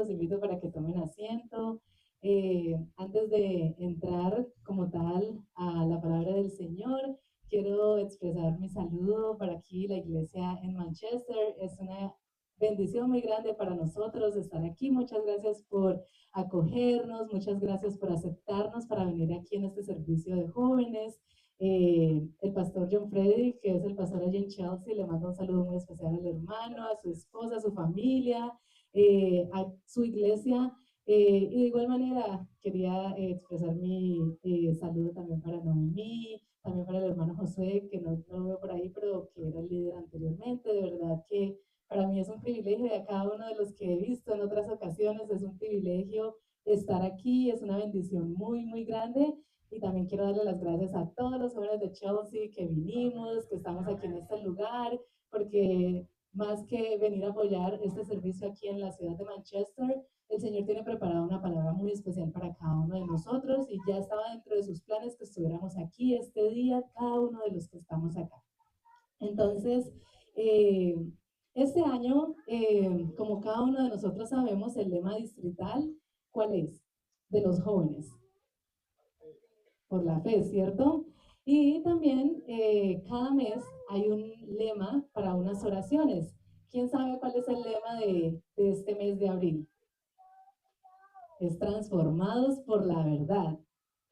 Los invito para que tomen asiento. Antes de entrar como tal a la palabra del Señor, quiero expresar mi saludo para aquí, la iglesia en Manchester. Es una bendición muy grande para nosotros estar aquí. Muchas gracias por acogernos, muchas gracias por aceptarnos para venir aquí en este servicio de jóvenes. El pastor John Frederick, que es el pastor allí en Chelsea, le mando un saludo muy especial al hermano, a su esposa, a su familia, a su iglesia. Y de igual manera quería expresar mi saludo también para Noemí, también para el hermano Josué, que no lo veo por ahí, pero que era el líder anteriormente. De verdad que para mí es un privilegio, y a cada uno de los que he visto en otras ocasiones es un privilegio estar aquí, es una bendición muy, muy grande. Y también quiero darle las gracias a todos los jóvenes de Chelsea que vinimos, que estamos aquí en este lugar, porque más que venir a apoyar este servicio aquí en la ciudad de Manchester, el Señor tiene preparada una palabra muy especial para cada uno de nosotros y ya estaba dentro de sus planes que estuviéramos aquí este día, cada uno de los que estamos acá. Entonces, eh, este año, como cada uno de nosotros sabemos, el lema distrital, ¿cuál es? De los jóvenes, por la fe, ¿cierto? Y también cada mes hay un lema para unas oraciones. ¿Quién sabe cuál es el lema de este mes de abril? Es transformados por la verdad.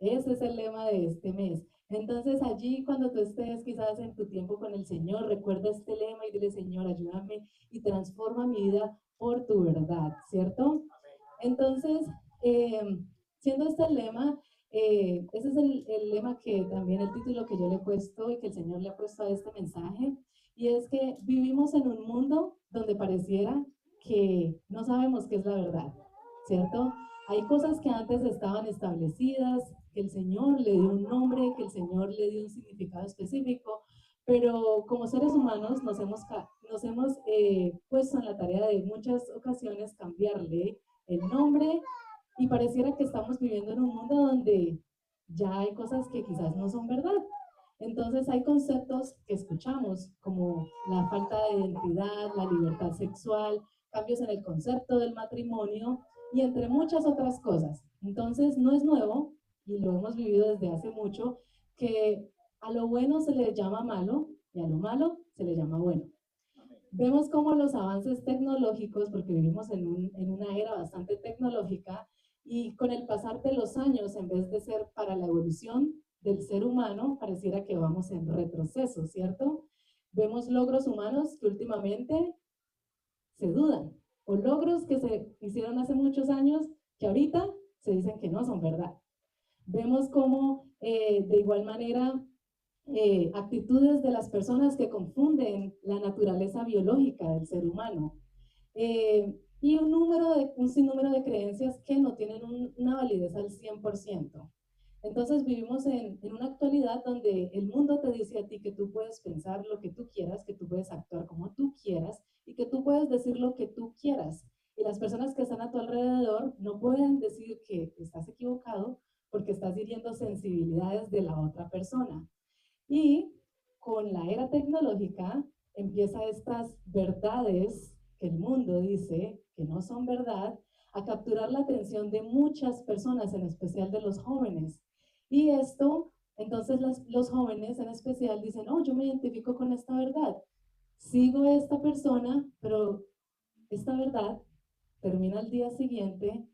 Ese es el lema de este mes. Entonces allí cuando tú estés quizás en tu tiempo con el Señor, recuerda este lema y dile, Señor, ayúdame y transforma mi vida por tu verdad, ¿cierto? Entonces, eh, siendo este el lema, ese es el lema que también el título que yo le he puesto y que el Señor le ha puesto a este mensaje, y es que vivimos en un mundo donde pareciera que no sabemos qué es la verdad, ¿cierto? Hay cosas que antes estaban establecidas, que el Señor le dio un nombre, que el Señor le dio un significado específico, pero como seres humanos nos hemos puesto en la tarea de muchas ocasiones cambiarle el nombre y pareciera que estamos viviendo en un mundo donde ya hay cosas que quizás no son verdad. Entonces hay conceptos que escuchamos como la falta de identidad, la libertad sexual, cambios en el concepto del matrimonio y entre muchas otras cosas. Entonces no es nuevo y lo hemos vivido desde hace mucho que a lo bueno se le llama malo y a lo malo se le llama bueno. Vemos cómo los avances tecnológicos, porque vivimos en una era bastante tecnológica, y con el pasar de los años, en vez de ser para la evolución del ser humano, pareciera que vamos en retroceso, ¿cierto? Vemos logros humanos que últimamente se dudan, o logros que se hicieron hace muchos años que ahorita se dicen que no son verdad. Vemos cómo de igual manera actitudes de las personas que confunden la naturaleza biológica del ser humano, y un sinnúmero de creencias que no tienen una validez al 100%. Entonces vivimos en una actualidad donde el mundo te dice a ti que tú puedes pensar lo que tú quieras, que tú puedes actuar como tú quieras y que tú puedes decir lo que tú quieras. Y las personas que están a tu alrededor no pueden decir que estás equivocado porque estás hiriendo sensibilidades de la otra persona. Y con la era tecnológica empieza estas verdades que el mundo dice que no son verdad a capturar la atención de muchas personas, en especial de los jóvenes. Y esto, entonces los jóvenes en especial dicen, oh, yo me identifico con esta verdad, sigo a esta persona, pero esta verdad termina el día siguiente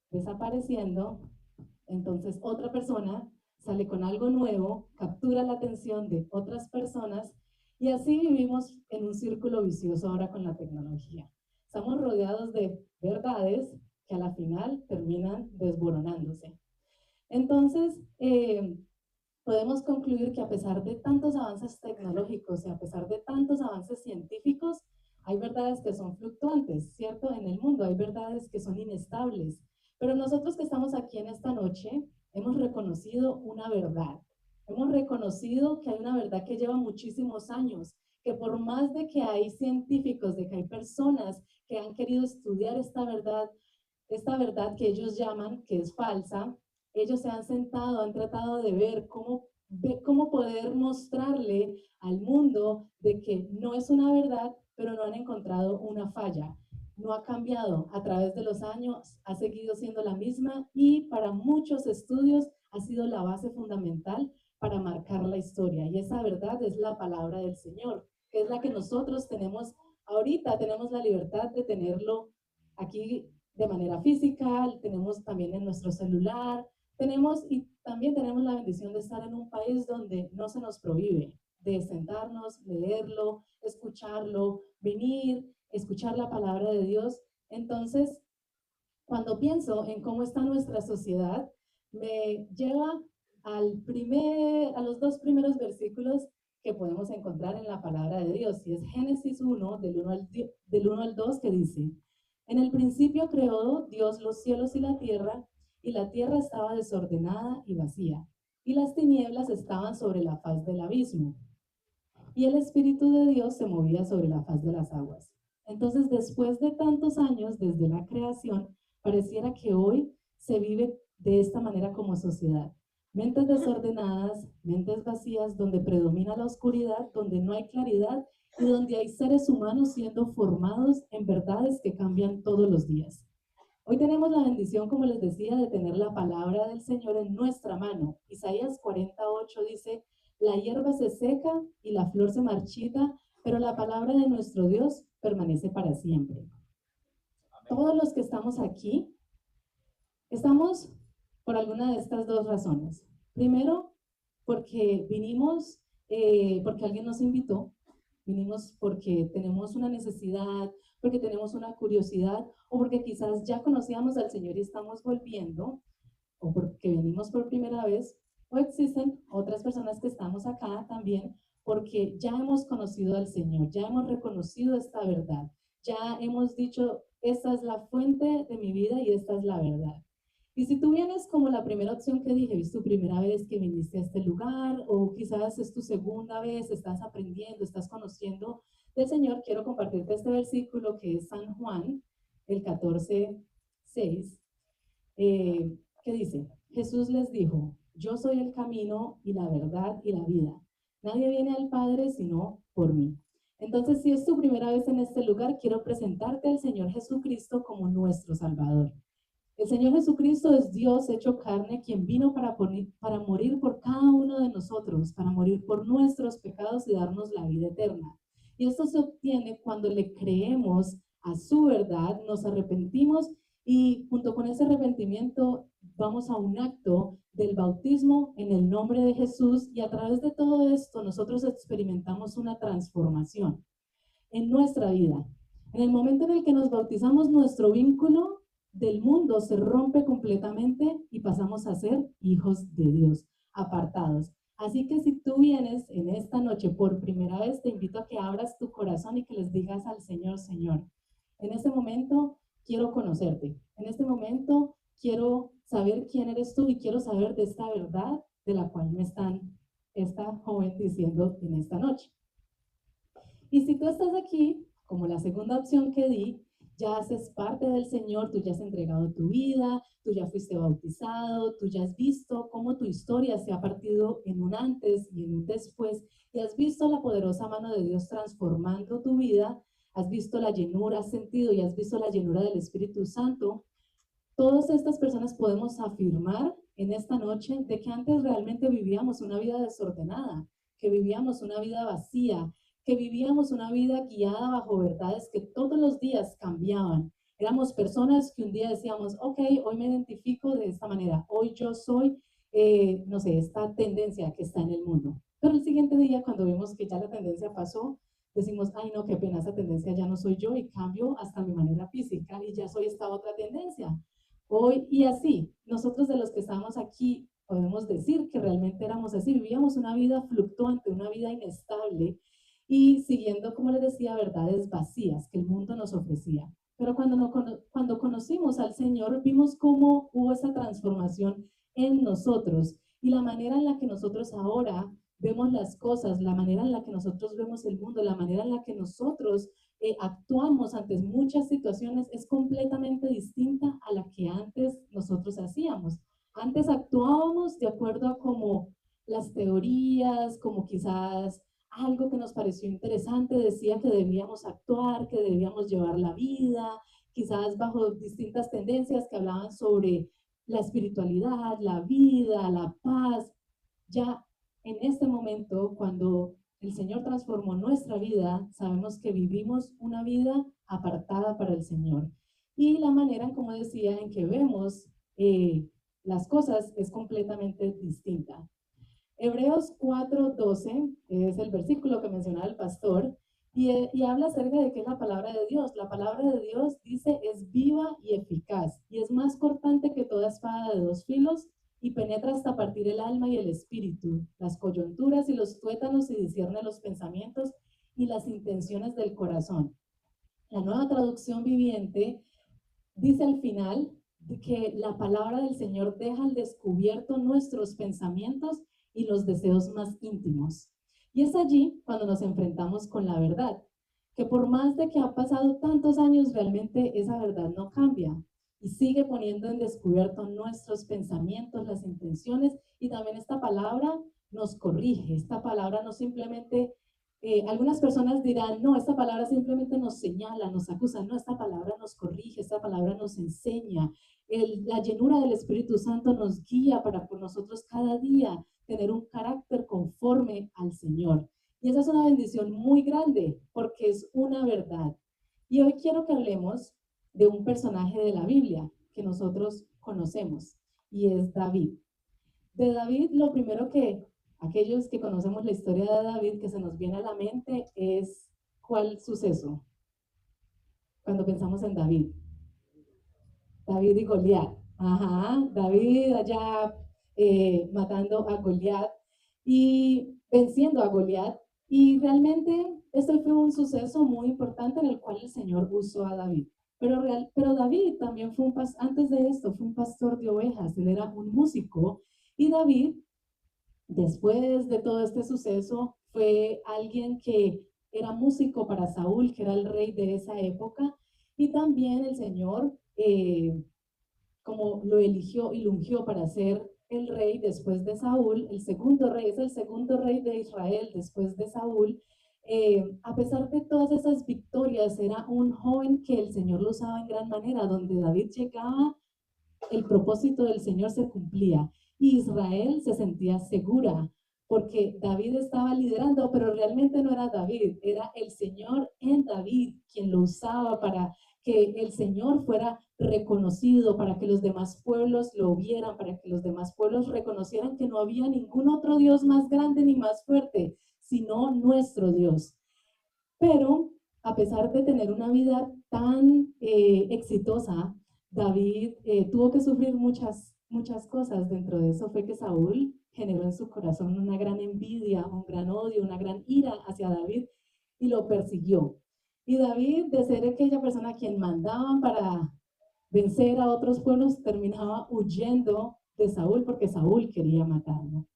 desapareciendo, entonces otra persona sale con algo nuevo, captura la atención de otras personas y así vivimos en un círculo vicioso ahora con la tecnología. Estamos rodeados de verdades que a la final terminan desboronándose. Entonces, podemos concluir que a pesar de tantos avances tecnológicos y a pesar de tantos avances científicos, hay verdades que son fluctuantes, ¿cierto? En el mundo hay verdades que son inestables, pero nosotros que estamos aquí en esta noche hemos reconocido una verdad. Hemos reconocido que hay una verdad que lleva muchísimos años, que por más de que hay científicos, de que hay personas que han querido estudiar esta verdad que ellos llaman que es falsa, ellos se han sentado, han tratado de ver cómo poder mostrarle al mundo de que no es una verdad, pero no han encontrado una falla. no ha cambiado a través de los años, ha seguido siendo la misma y para muchos estudios ha sido la base fundamental para marcar la historia. Y esa verdad es la palabra del Señor, que es la que nosotros tenemos ahorita, tenemos la libertad de tenerlo aquí de manera física, tenemos también en nuestro celular, tenemos y también tenemos la bendición de estar en un país donde no se nos prohíbe de sentarnos, leerlo, escucharlo, venir, escuchar la palabra de Dios. Entonces, cuando pienso en cómo está nuestra sociedad, me lleva a los dos primeros versículos que podemos encontrar en la palabra de Dios, y es Génesis 1, del 1 al 2, que dice, en el principio creó Dios los cielos y la tierra estaba desordenada y vacía, y las tinieblas estaban sobre la faz del abismo, y el Espíritu de Dios se movía sobre la faz de las aguas. Entonces, después de tantos años desde la creación, pareciera que hoy se vive de esta manera como sociedad. Mentes desordenadas, mentes vacías, donde predomina la oscuridad, donde no hay claridad y donde hay seres humanos siendo formados en verdades que cambian todos los días. Hoy tenemos la bendición, como les decía, de tener la palabra del Señor en nuestra mano. Isaías 48 dice, la hierba se seca y la flor se marchita, pero la palabra de nuestro Dios permanece para siempre. Todos los que estamos aquí, estamos por alguna de estas dos razones. Primero, porque vinimos, porque alguien nos invitó, vinimos porque tenemos una necesidad, porque tenemos una curiosidad, o porque quizás ya conocíamos al Señor y estamos volviendo, o porque venimos por primera vez, o existen otras personas que estamos acá también porque ya hemos conocido al Señor, ya hemos reconocido esta verdad, ya hemos dicho, esta es la fuente de mi vida y esta es la verdad. Y si tú vienes como la primera opción que dije, es tu primera vez que viniste a este lugar, o quizás es tu segunda vez, estás aprendiendo, estás conociendo del Señor, quiero compartirte este versículo que es San Juan, el 14:6, que dice, Jesús les dijo, yo soy el camino y la verdad y la vida. Nadie viene al Padre sino por mí. Entonces, si es tu primera vez en este lugar, quiero presentarte al Señor Jesucristo como nuestro Salvador. El Señor Jesucristo es Dios hecho carne, quien vino para morir por cada uno de nosotros, para morir por nuestros pecados y darnos la vida eterna. Y esto se obtiene cuando le creemos a su verdad, nos arrepentimos y junto con ese arrepentimiento vamos a un acto del bautismo en el nombre de Jesús y a través de todo esto nosotros experimentamos una transformación en nuestra vida. En el momento en el que nos bautizamos, nuestro vínculo del mundo se rompe completamente y pasamos a ser hijos de Dios, apartados. Así que si tú vienes en esta noche por primera vez, te invito a que abras tu corazón y que les digas al Señor, Señor, en este momento quiero conocerte. En este momento quiero saber quién eres tú y quiero saber de esta verdad de la cual me están esta joven diciendo en esta noche. Y si tú estás aquí, como la segunda opción que di, ya haces parte del Señor, tú ya has entregado tu vida, tú ya fuiste bautizado, tú ya has visto cómo tu historia se ha partido en un antes y en un después, y has visto la poderosa mano de Dios transformando tu vida, has visto la llenura, has sentido y has visto la llenura del Espíritu Santo. Todas estas personas podemos afirmar en esta noche de que antes realmente vivíamos una vida desordenada, que vivíamos una vida vacía, que vivíamos una vida guiada bajo verdades que todos los días cambiaban. Éramos personas que un día decíamos, ok, hoy me identifico de esta manera, hoy yo soy, no sé, esta tendencia que está en el mundo. Pero el siguiente día, cuando vemos que ya la tendencia pasó, decimos, ay no, qué pena, esa tendencia ya no soy yo y cambio hasta mi manera física y ya soy esta otra tendencia. Hoy y así, nosotros de los que estamos aquí podemos decir que realmente éramos así, vivíamos una vida fluctuante, una vida inestable y siguiendo, como les decía, verdades vacías que el mundo nos ofrecía. Pero cuando conocimos al Señor, vimos cómo hubo esa transformación en nosotros y la manera en la que nosotros ahora vemos las cosas, la manera en la que nosotros vemos el mundo, la manera en la que nosotros actuamos ante muchas situaciones es completamente distinta a la que antes nosotros hacíamos. Antes actuábamos de acuerdo a como las teorías, como quizás algo que nos pareció interesante decía que debíamos actuar, que debíamos llevar la vida, quizás bajo distintas tendencias que hablaban sobre la espiritualidad, la vida, la paz. Ya en este momento, cuando el Señor transformó nuestra vida, sabemos que vivimos una vida apartada para el Señor. Y la manera, en como decía, en que vemos las cosas es completamente distinta. Hebreos 4:12 es el versículo que mencionaba el pastor y habla acerca de qué es la palabra de Dios. La palabra de Dios dice es viva y eficaz y es más cortante que toda espada de dos filos y penetra hasta partir el alma y el espíritu, las coyunturas y los tuétanos y discierne los pensamientos y las intenciones del corazón. La nueva traducción viviente dice al final que la palabra del Señor deja al descubierto nuestros pensamientos y los deseos más íntimos. Y es allí cuando nos enfrentamos con la verdad, que por más de que ha pasado tantos años, realmente esa verdad no cambia y sigue poniendo en descubierto nuestros pensamientos, las intenciones, y también esta palabra nos corrige, esta palabra no simplemente algunas personas dirán, no, esta palabra simplemente nos señala, nos acusa, no, esta palabra nos corrige, esta palabra nos enseña. La llenura del Espíritu Santo nos guía para por nosotros cada día tener un carácter conforme al Señor. Y esa es una bendición muy grande porque es una verdad. Y hoy quiero que hablemos de un personaje de la Biblia que nosotros conocemos y es David. De David, lo primero que aquellos que conocemos la historia de David que se nos viene a la mente es ¿cuál suceso? Cuando pensamos en David. David y Goliat. Ajá, David allá matando a Goliat y venciendo a Goliat. Y realmente este fue un suceso muy importante en el cual el Señor usó a David. Pero David también fue antes de esto, fue un pastor de ovejas, él era un músico. Y David, después de todo este suceso, fue alguien que era músico para Saúl, que era el rey de esa época, y también el Señor, como lo eligió y lo ungió para ser el rey después de Saúl, el segundo rey, es el segundo rey de Israel después de Saúl. A pesar de todas esas victorias, era un joven que el Señor lo usaba en gran manera, donde David llegaba, el propósito del Señor se cumplía y Israel se sentía segura porque David estaba liderando, pero realmente no era David, era el Señor en David quien lo usaba para que el Señor fuera reconocido, para que los demás pueblos lo vieran, para que los demás pueblos reconocieran que no había ningún otro Dios más grande ni más fuerte, sino nuestro Dios. Pero a pesar de tener una vida tan exitosa, David tuvo que sufrir muchas cosas. Dentro de eso fue que Saúl generó en su corazón una gran envidia, un gran odio, una gran ira hacia David y lo persiguió. Y David, de ser aquella persona a quien mandaban para vencer a otros pueblos, terminaba huyendo de Saúl porque Saúl quería matarlo.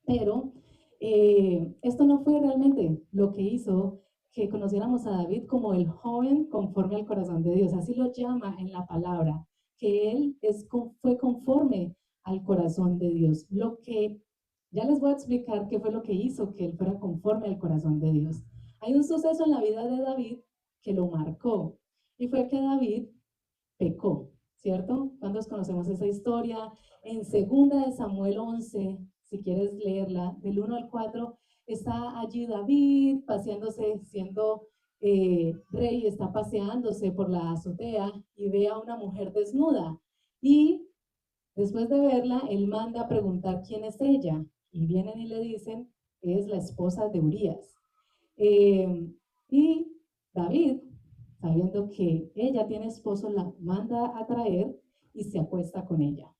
Pero esto no fue realmente lo que hizo que conociéramos a David como el joven conforme al corazón de Dios. Así lo llama en la palabra, que él fue conforme al corazón de Dios. Lo que ya les voy a explicar qué fue lo que hizo que él fuera conforme al corazón de Dios. Hay un suceso en la vida de David que lo marcó y fue que David pecó, ¿cierto? ¿Cuántos conocemos esa historia? En 2 Samuel 11, si quieres leerla, del 1 al 4, está allí David paseándose, siendo rey, está paseándose por la azotea y ve a una mujer desnuda. Y después de verla, él manda a preguntar quién es ella. Y vienen y le dicen, es la esposa de Urías. Y David, sabiendo que ella tiene esposo, la manda a traer y se acuesta con ella.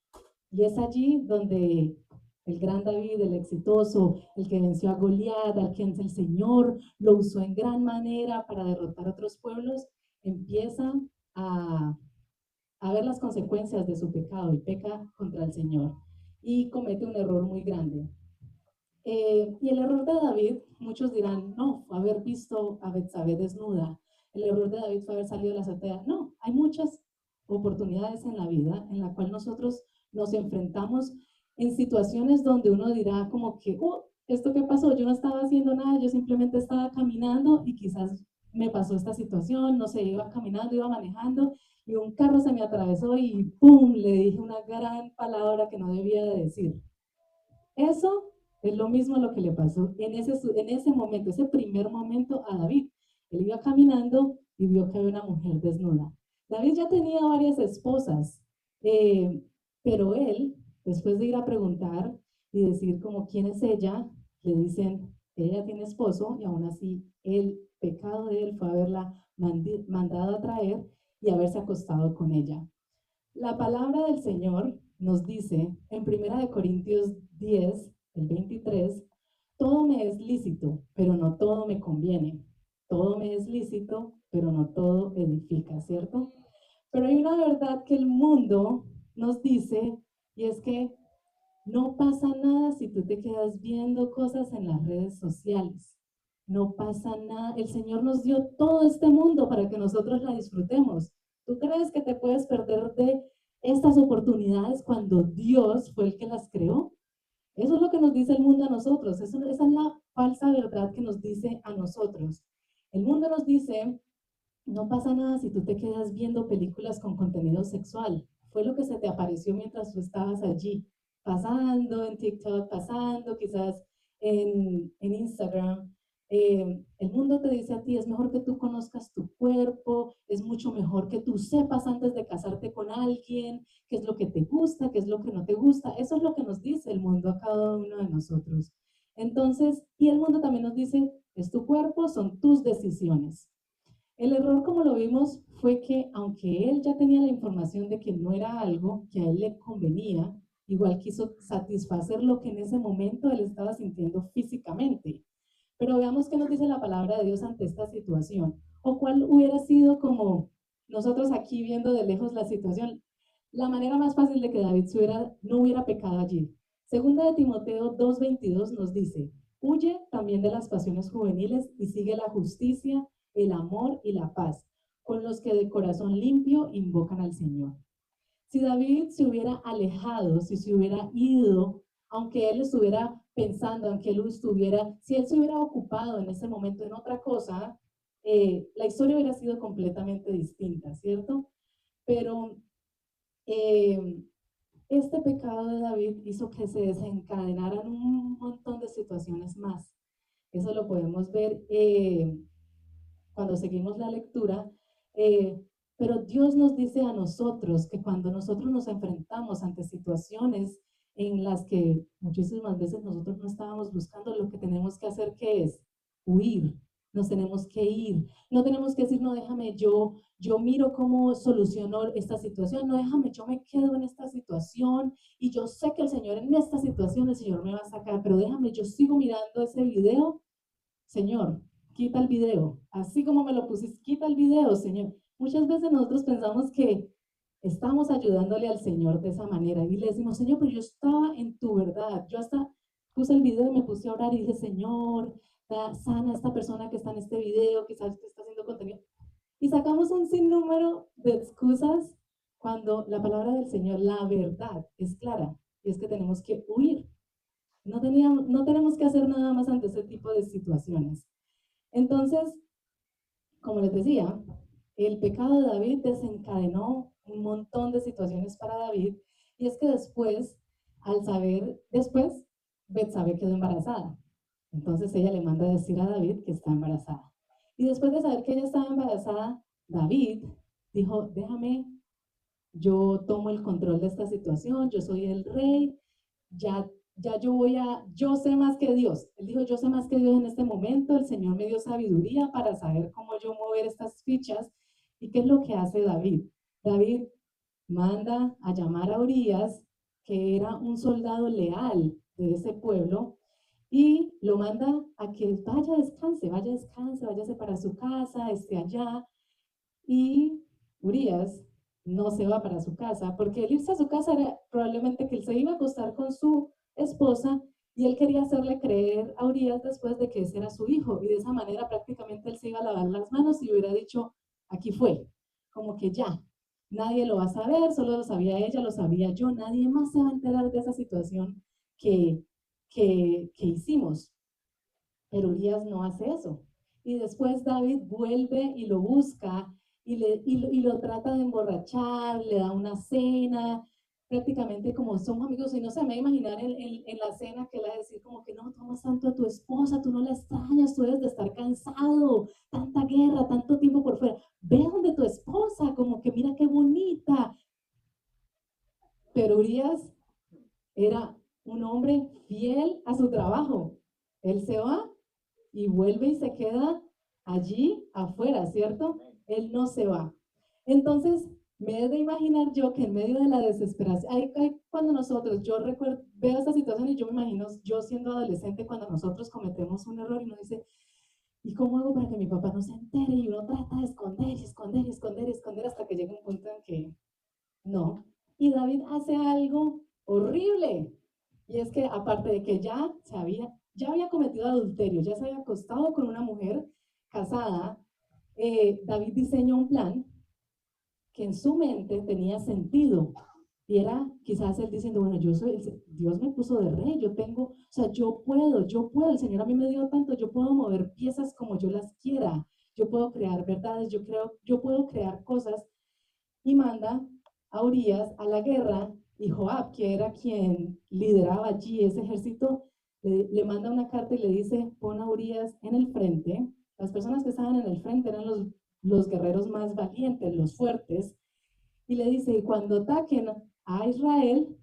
Y es allí donde el gran David, el exitoso, el que venció a Goliat, al que el Señor lo usó en gran manera para derrotar otros pueblos, empieza a, a ver las consecuencias de su pecado y peca contra el Señor y comete un error muy grande. Y el error de David, muchos dirán, no, fue haber visto a Betsabé desnuda. El error de David fue haber salido de la azotea. No, hay muchas oportunidades en la vida en la cual nosotros nos enfrentamos en situaciones donde uno dirá como que, ¿esto qué pasó? Yo no estaba haciendo nada, yo simplemente estaba caminando y quizás me pasó esta situación, no sé, iba caminando, iba manejando y un carro se me atravesó y ¡pum! Le dije una gran palabra que no debía de decir. Eso es lo mismo lo que le pasó en ese momento, ese primer momento a David. Él iba caminando y vio que había una mujer desnuda. David ya tenía varias esposas, eh, pero él, después de ir a preguntar y decir como quién es ella, le dicen, ella tiene esposo y aún así el pecado de él fue haberla mandado a traer y haberse acostado con ella. La palabra del Señor nos dice en 1 Corintios 10, el 23, todo me es lícito, pero no todo me conviene. Todo me es lícito, pero no todo edifica, ¿cierto? Pero hay una verdad que el mundo nos dice y es que no pasa nada si tú te quedas viendo cosas en las redes sociales. No pasa nada. El Señor nos dio todo este mundo para que nosotros la disfrutemos. ¿Tú crees que te puedes perder de estas oportunidades cuando Dios fue el que las creó? Eso es lo que nos dice el mundo a nosotros. Esa es la falsa verdad que nos dice a nosotros. El mundo nos dice, no pasa nada si tú te quedas viendo películas con contenido sexual. Fue lo que se te apareció mientras tú estabas allí, pasando en TikTok, pasando quizás en Instagram. El mundo te dice a ti, es mejor que tú conozcas tu cuerpo, es mucho mejor que tú sepas antes de casarte con alguien, qué es lo que te gusta, qué es lo que no te gusta. Eso es lo que nos dice el mundo a cada uno de nosotros. Entonces, y el mundo también nos dice, es tu cuerpo, son tus decisiones. El error, como lo vimos, fue que aunque él ya tenía la información de que no era algo que a él le convenía, igual quiso satisfacer lo que en ese momento él estaba sintiendo físicamente. Pero veamos qué nos dice la palabra de Dios ante esta situación, o cuál hubiera sido como nosotros aquí viendo de lejos la situación, la manera más fácil de que David no hubiera pecado allí. Segunda de Timoteo 2:22 nos dice, huye también de las pasiones juveniles y sigue la justicia, el amor y la paz, con los que de corazón limpio invocan al Señor. Si David se hubiera alejado, si se hubiera ido, aunque él estuviera pensando, aunque él estuviera, si él se hubiera ocupado en ese momento en otra cosa, la historia hubiera sido completamente distinta, ¿cierto? Pero eh, este pecado de David hizo que se desencadenaran un montón de situaciones más. Eso lo podemos ver cuando seguimos la lectura, pero Dios nos dice a nosotros que cuando nosotros nos enfrentamos ante situaciones en las que muchísimas veces nosotros no estábamos buscando, lo que tenemos que hacer que es huir, nos tenemos que ir, no tenemos que decir, no, déjame, yo miro cómo soluciono esta situación, no, déjame, yo me quedo en esta situación y yo sé que el Señor en esta situación, el Señor me va a sacar, pero déjame, yo sigo mirando ese video. Señor, quita el video. Así como me lo pusiste, quita el video, Señor. Muchas veces nosotros pensamos que estamos ayudándole al Señor de esa manera y le decimos, Señor, pero yo estaba en tu verdad. Yo hasta puse el video y me puse a orar y dije, Señor, sana a esta persona que está en este video, quizás que está haciendo contenido. Y sacamos un sinnúmero de excusas cuando la palabra del Señor, la verdad, es clara. Y es que tenemos que huir. No tenemos que hacer nada más ante ese tipo de situaciones. Entonces, como les decía, el pecado de David desencadenó un montón de situaciones para David y es que después, Betsabé quedó embarazada. Entonces ella le manda a decir a David que está embarazada. Y después de saber que ella estaba embarazada, David dijo, déjame, yo tomo el control de esta situación, yo soy el rey, ya, yo sé más que Dios. Él dijo, yo sé más que Dios en este momento, el Señor me dio sabiduría para saber cómo yo mover estas fichas. ¿Y qué es lo que hace David? David manda a llamar a Urias, que era un soldado leal de ese pueblo, y lo manda a que descanse, váyase para su casa, esté allá, y Urias no se va para su casa, porque el irse a su casa era probablemente que él se iba a acostar con su esposa y él quería hacerle creer a Urias después de que ese era su hijo y de esa manera prácticamente él se iba a lavar las manos y hubiera dicho, aquí fue, como que ya, nadie lo va a saber, solo lo sabía ella, lo sabía yo, nadie más se va a enterar de esa situación que hicimos. Pero Urias no hace eso. Y después David vuelve y lo busca y lo trata de emborrachar, le da una cena, prácticamente como somos amigos, y no sé, me voy a imaginar en la cena que él va a decir como que no, tú amas tanto a tu esposa, tú no la extrañas, tú debes de estar cansado, tanta guerra, tanto tiempo por fuera, ve donde tu esposa, como que mira qué bonita. Pero Urias era un hombre fiel a su trabajo. Él se va y vuelve y se queda allí afuera, ¿cierto? Él no se va. Entonces, me he de imaginar yo que en medio de la desesperación, cuando nosotros, yo recuerdo, veo esta situación y yo me imagino yo siendo adolescente cuando nosotros cometemos un error y uno dice, ¿y cómo hago para que mi papá no se entere? Y uno trata de esconder y esconder y esconder y esconder hasta que llega un punto en que no. Y David hace algo horrible. Y es que aparte de que ya había cometido adulterio, ya se había acostado con una mujer casada, David diseñó un plan que en su mente tenía sentido. Y era quizás él diciendo, bueno, Dios me puso de rey, yo tengo, o sea, yo puedo, el Señor a mí me dio tanto, yo puedo mover piezas como yo las quiera, yo puedo crear verdades, yo puedo crear cosas y manda a Urias a la guerra y Joab, que era quien lideraba allí ese ejército, le manda una carta y le dice, pon a Urias en el frente. Las personas que estaban en el frente eran los guerreros más valientes, los fuertes, y le dice, y cuando ataquen a Israel,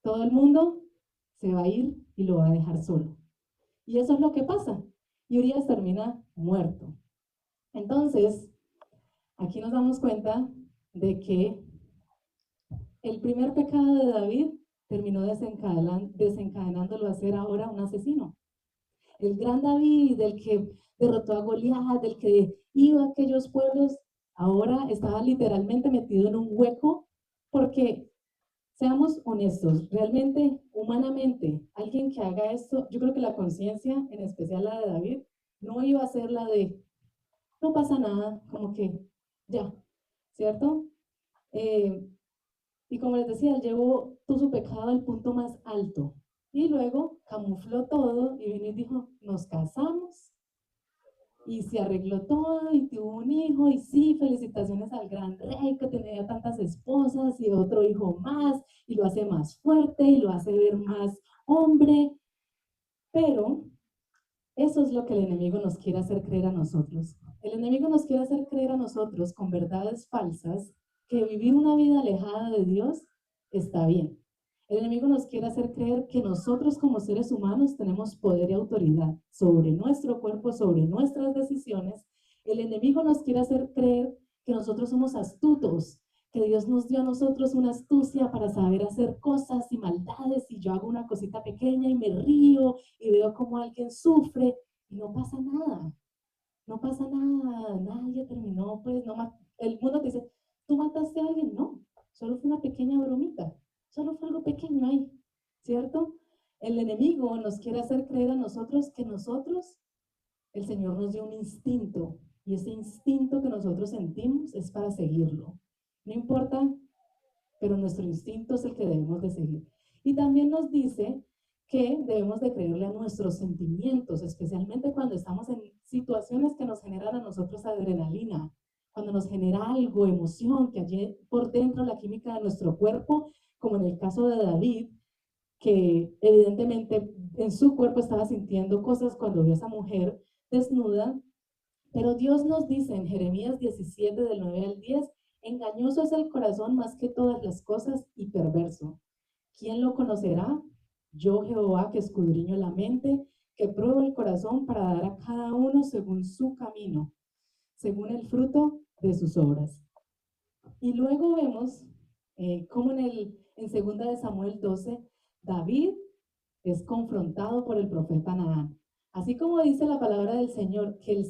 todo el mundo se va a ir y lo va a dejar solo. Y eso es lo que pasa. Y Urias termina muerto. Entonces, aquí nos damos cuenta de que el primer pecado de David terminó desencadenándolo a ser ahora un asesino. El gran David, el que derrotó a Goliat, el que iba a aquellos pueblos, ahora estaba literalmente metido en un hueco porque, seamos honestos, realmente, humanamente, alguien que haga esto, yo creo que la conciencia, en especial la de David, no iba a ser la de, no pasa nada, como que ya, ¿cierto? Eh, y como les decía, llevó todo su pecado al punto más alto. Y luego camufló todo y vino y dijo, nos casamos y se arregló todo y tuvo un hijo y sí, felicitaciones al gran rey que tenía tantas esposas y otro hijo más y lo hace más fuerte y lo hace ver más hombre. Pero eso es lo que el enemigo nos quiere hacer creer a nosotros. El enemigo nos quiere hacer creer a nosotros con verdades falsas que vivir una vida alejada de Dios está bien. El enemigo nos quiere hacer creer que nosotros como seres humanos tenemos poder y autoridad sobre nuestro cuerpo, sobre nuestras decisiones. El enemigo nos quiere hacer creer que nosotros somos astutos, que Dios nos dio a nosotros una astucia para saber hacer cosas y maldades y yo hago una cosita pequeña y me río y veo como alguien sufre y no pasa nada, no pasa nada, nadie terminó, pues el mundo te dice, ¿tú mataste a alguien? No, solo fue una pequeña bromita, solo fue algo pequeño ahí, ¿cierto? El enemigo nos quiere hacer creer a nosotros que nosotros, el Señor nos dio un instinto y ese instinto que nosotros sentimos es para seguirlo. No importa, pero nuestro instinto es el que debemos de seguir. Y también nos dice que debemos de creerle a nuestros sentimientos, especialmente cuando estamos en situaciones que nos generan a nosotros adrenalina, cuando nos genera algo, emoción, que allí por dentro la química de nuestro cuerpo, como en el caso de David, que evidentemente en su cuerpo estaba sintiendo cosas cuando vio a esa mujer desnuda, pero Dios nos dice en Jeremías 17, del 9 al 10, engañoso es el corazón más que todas las cosas y perverso. ¿Quién lo conocerá? Yo, Jehová, que escudriño la mente, que pruebo el corazón para dar a cada uno según su camino, según el fruto de sus obras. Y luego vemos cómo en 2 de Samuel 12, David es confrontado por el profeta Nadán. Así como dice la palabra del Señor, que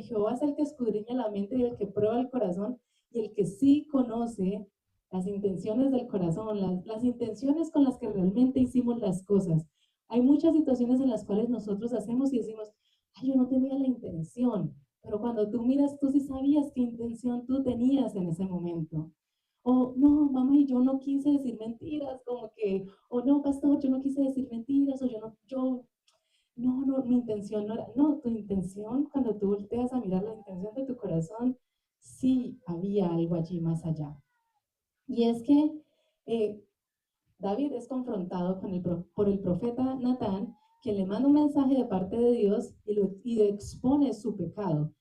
Jehová es el que escudriña la mente y el que prueba el corazón y el que sí conoce las intenciones del corazón, las intenciones con las que realmente hicimos las cosas. Hay muchas situaciones en las cuales nosotros hacemos y decimos, ay, yo no tenía la intención, pero cuando tú miras, tú sí sabías qué intención tú tenías en ese momento. O no, mamá, y yo no quise decir mentiras, como que, o no, pastor, yo no quise decir mentiras, o yo no, mi intención no era, no, tu intención, cuando tú volteas a mirar la intención de tu corazón, sí había algo allí más allá. Y es que eh, David es confrontado por el profeta Natán, quien le manda un mensaje de parte de Dios y le expone su pecado.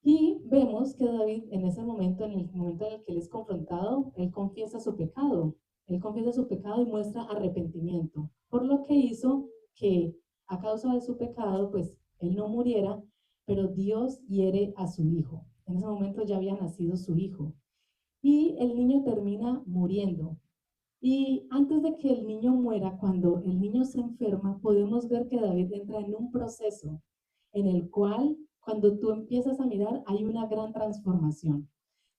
Y vemos que David en ese momento, en el momento en el que él es confrontado, él confiesa su pecado. Él confiesa su pecado y muestra arrepentimiento, por lo que hizo que a causa de su pecado, pues él no muriera, pero Dios hiere a su hijo. En ese momento ya había nacido su hijo. Y el niño termina muriendo. Y antes de que el niño muera, cuando el niño se enferma, podemos ver que David entra en un proceso en el cual, cuando tú empiezas a mirar, hay una gran transformación.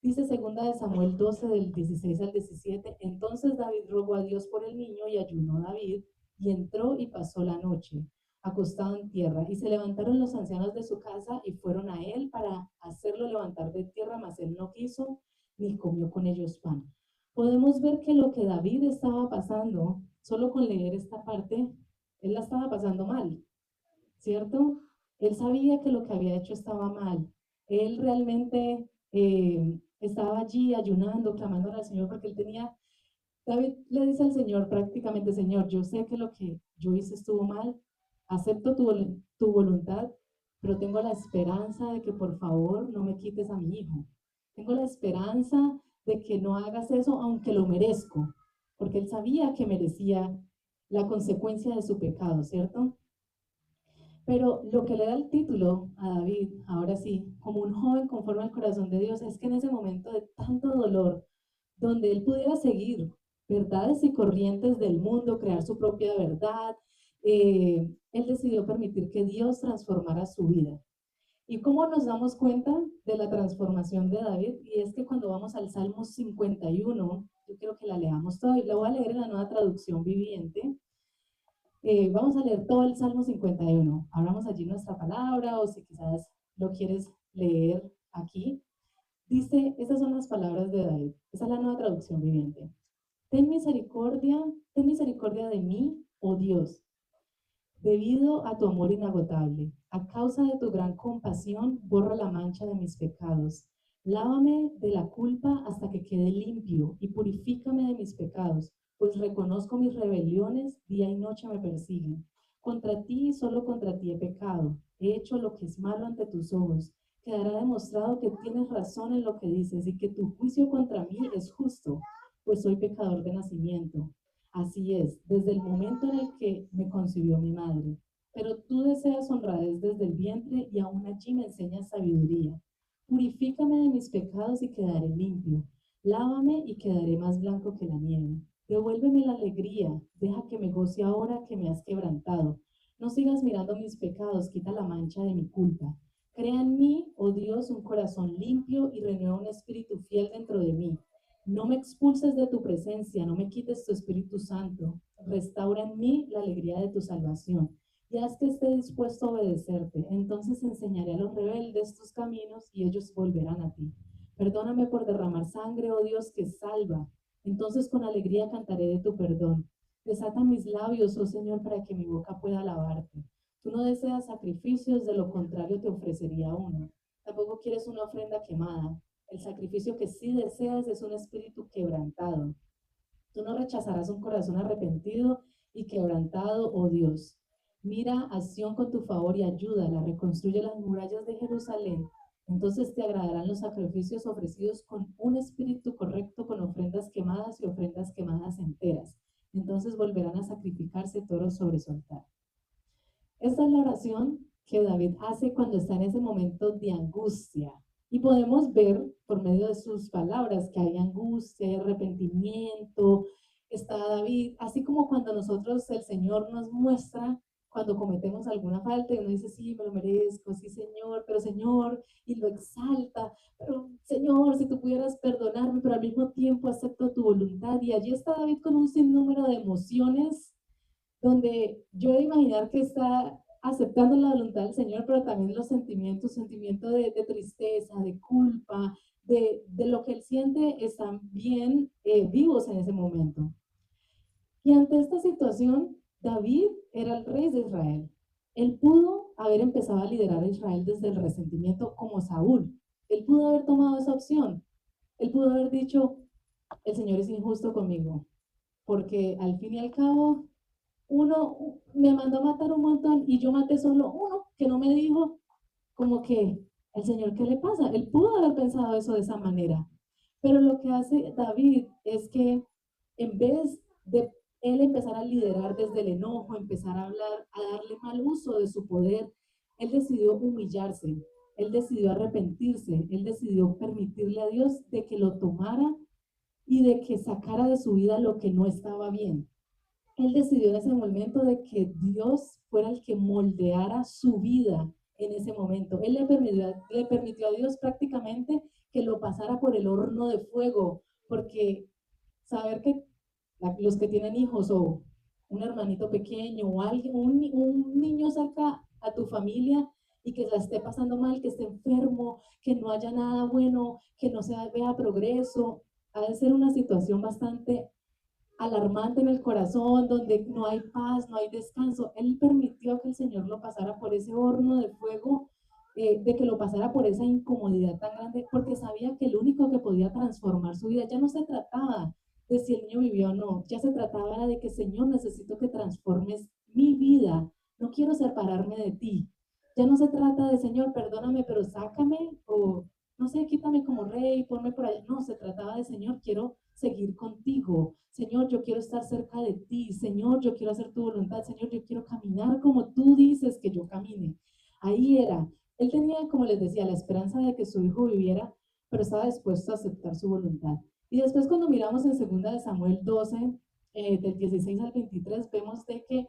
Dice segunda de Samuel 12, del 16 al 17, entonces David rogó a Dios por el niño y ayunó David y entró y pasó la noche acostado en tierra. Y se levantaron los ancianos de su casa y fueron a él para hacerlo levantar de tierra, mas él no quiso ni comió con ellos pan. Podemos ver que lo que David estaba pasando, solo con leer esta parte, él la estaba pasando mal, ¿cierto? Él sabía que lo que había hecho estaba mal. Él realmente estaba allí ayunando, clamando al Señor, porque él tenía, David le dice al Señor prácticamente, Señor, yo sé que lo que yo hice estuvo mal, acepto tu voluntad, pero tengo la esperanza de que por favor no me quites a mi hijo. Tengo la esperanza de que no hagas eso aunque lo merezco, porque él sabía que merecía la consecuencia de su pecado, ¿cierto? Pero lo que le da el título a David, ahora sí, como un joven conforme al corazón de Dios, es que en ese momento de tanto dolor, donde él pudiera seguir verdades y corrientes del mundo, crear su propia verdad, él decidió permitir que Dios transformara su vida. ¿Y cómo nos damos cuenta de la transformación de David? Y es que cuando vamos al Salmo 51, yo quiero que la leamos toda, y la voy a leer en la nueva traducción viviente. Vamos a leer todo el Salmo 51. Abramos allí nuestra palabra o si quizás lo quieres leer aquí. Dice, estas son las palabras de David. Esa es la nueva traducción viviente. Ten misericordia de mí, oh Dios, debido a tu amor inagotable. A causa de tu gran compasión, borra la mancha de mis pecados. Lávame de la culpa hasta que quede limpio y purifícame de mis pecados, pues reconozco mis rebeliones, día y noche me persiguen. Contra ti y solo contra ti he pecado. He hecho lo que es malo ante tus ojos. Quedará demostrado que tienes razón en lo que dices y que tu juicio contra mí es justo, pues soy pecador de nacimiento. Así es, desde el momento en el que me concibió mi madre. Pero tú deseas honradez desde el vientre y aún allí me enseñas sabiduría. Purifícame de mis pecados y quedaré limpio. Lávame y quedaré más blanco que la nieve. Devuélveme la alegría, deja que me goce ahora que me has quebrantado. No sigas mirando mis pecados, quita la mancha de mi culpa. Crea en mí, oh Dios, un corazón limpio y renueva un espíritu fiel dentro de mí. No me expulses de tu presencia, no me quites tu Espíritu Santo. Restaura en mí la alegría de tu salvación y haz que esté dispuesto a obedecerte. Entonces enseñaré a los rebeldes tus caminos y ellos volverán a ti. Perdóname por derramar sangre, oh Dios, que salva. Entonces con alegría cantaré de tu perdón. Desata mis labios, oh Señor, para que mi boca pueda alabarte. Tú no deseas sacrificios, de lo contrario te ofrecería uno. Tampoco quieres una ofrenda quemada. El sacrificio que sí deseas es un espíritu quebrantado. Tú no rechazarás un corazón arrepentido y quebrantado, oh Dios. Mira a Sión con tu favor y ayúdala, reconstruye las murallas de Jerusalén. Entonces te agradarán los sacrificios ofrecidos con un espíritu correcto, con ofrendas quemadas y ofrendas quemadas enteras. Entonces volverán a sacrificarse toros sobre su altar. Esta es la oración que David hace cuando está en ese momento de angustia. Y podemos ver por medio de sus palabras que hay angustia, arrepentimiento. Está David, así como cuando nosotros, el Señor nos muestra cuando cometemos alguna falta y uno dice, sí, me lo merezco, sí, Señor, y lo exalta, pero Señor, si tú pudieras perdonarme, pero al mismo tiempo acepto tu voluntad. Y allí está David con un sinnúmero de emociones donde yo he de imaginar que está aceptando la voluntad del Señor, pero también los sentimientos, sentimiento de tristeza, de culpa, de lo que él siente, están bien vivos en ese momento. Y ante esta situación, David era el rey de Israel. Él pudo haber empezado a liderar a Israel desde el resentimiento como Saúl. Él pudo haber tomado esa opción. Él pudo haber dicho, el Señor es injusto conmigo, porque al fin y al cabo, uno me mandó a matar un montón y yo maté solo uno que no me dijo como que, el Señor, ¿qué le pasa? Él pudo haber pensado eso de esa manera. Pero lo que hace David es que en vez de él empezar a liderar desde el enojo, empezar a hablar, a darle mal uso de su poder, él decidió humillarse, él decidió arrepentirse, él decidió permitirle a Dios de que lo tomara y de que sacara de su vida lo que no estaba bien. Él decidió en ese momento de que Dios fuera el que moldeara su vida en ese momento. Él le permitió a Dios prácticamente que lo pasara por el horno de fuego, porque saber que los que tienen hijos o un hermanito pequeño o alguien, un niño cerca a tu familia y que la esté pasando mal, que esté enfermo, que no haya nada bueno, que no se vea progreso, ha de ser una situación bastante alarmante en el corazón, donde no hay paz, no hay descanso. Él permitió que el Señor lo pasara por ese horno de fuego, de que lo pasara por esa incomodidad tan grande, porque sabía que el único que podía transformar su vida ya no se trataba de si el niño vivió o no, ya se trataba de que, Señor, necesito que transformes mi vida, no quiero separarme de ti. Ya no se trata de, Señor, perdóname, pero sácame, o no sé, quítame como rey, ponme por allá. No, se trataba de, Señor, quiero seguir contigo. Señor, yo quiero estar cerca de ti. Señor, yo quiero hacer tu voluntad. Señor, yo quiero caminar como tú dices que yo camine. Ahí era. Él tenía, como les decía, la esperanza de que su hijo viviera, pero estaba dispuesto a aceptar su voluntad. Y después cuando miramos en 2 de Samuel 12, del 16 al 23, vemos de que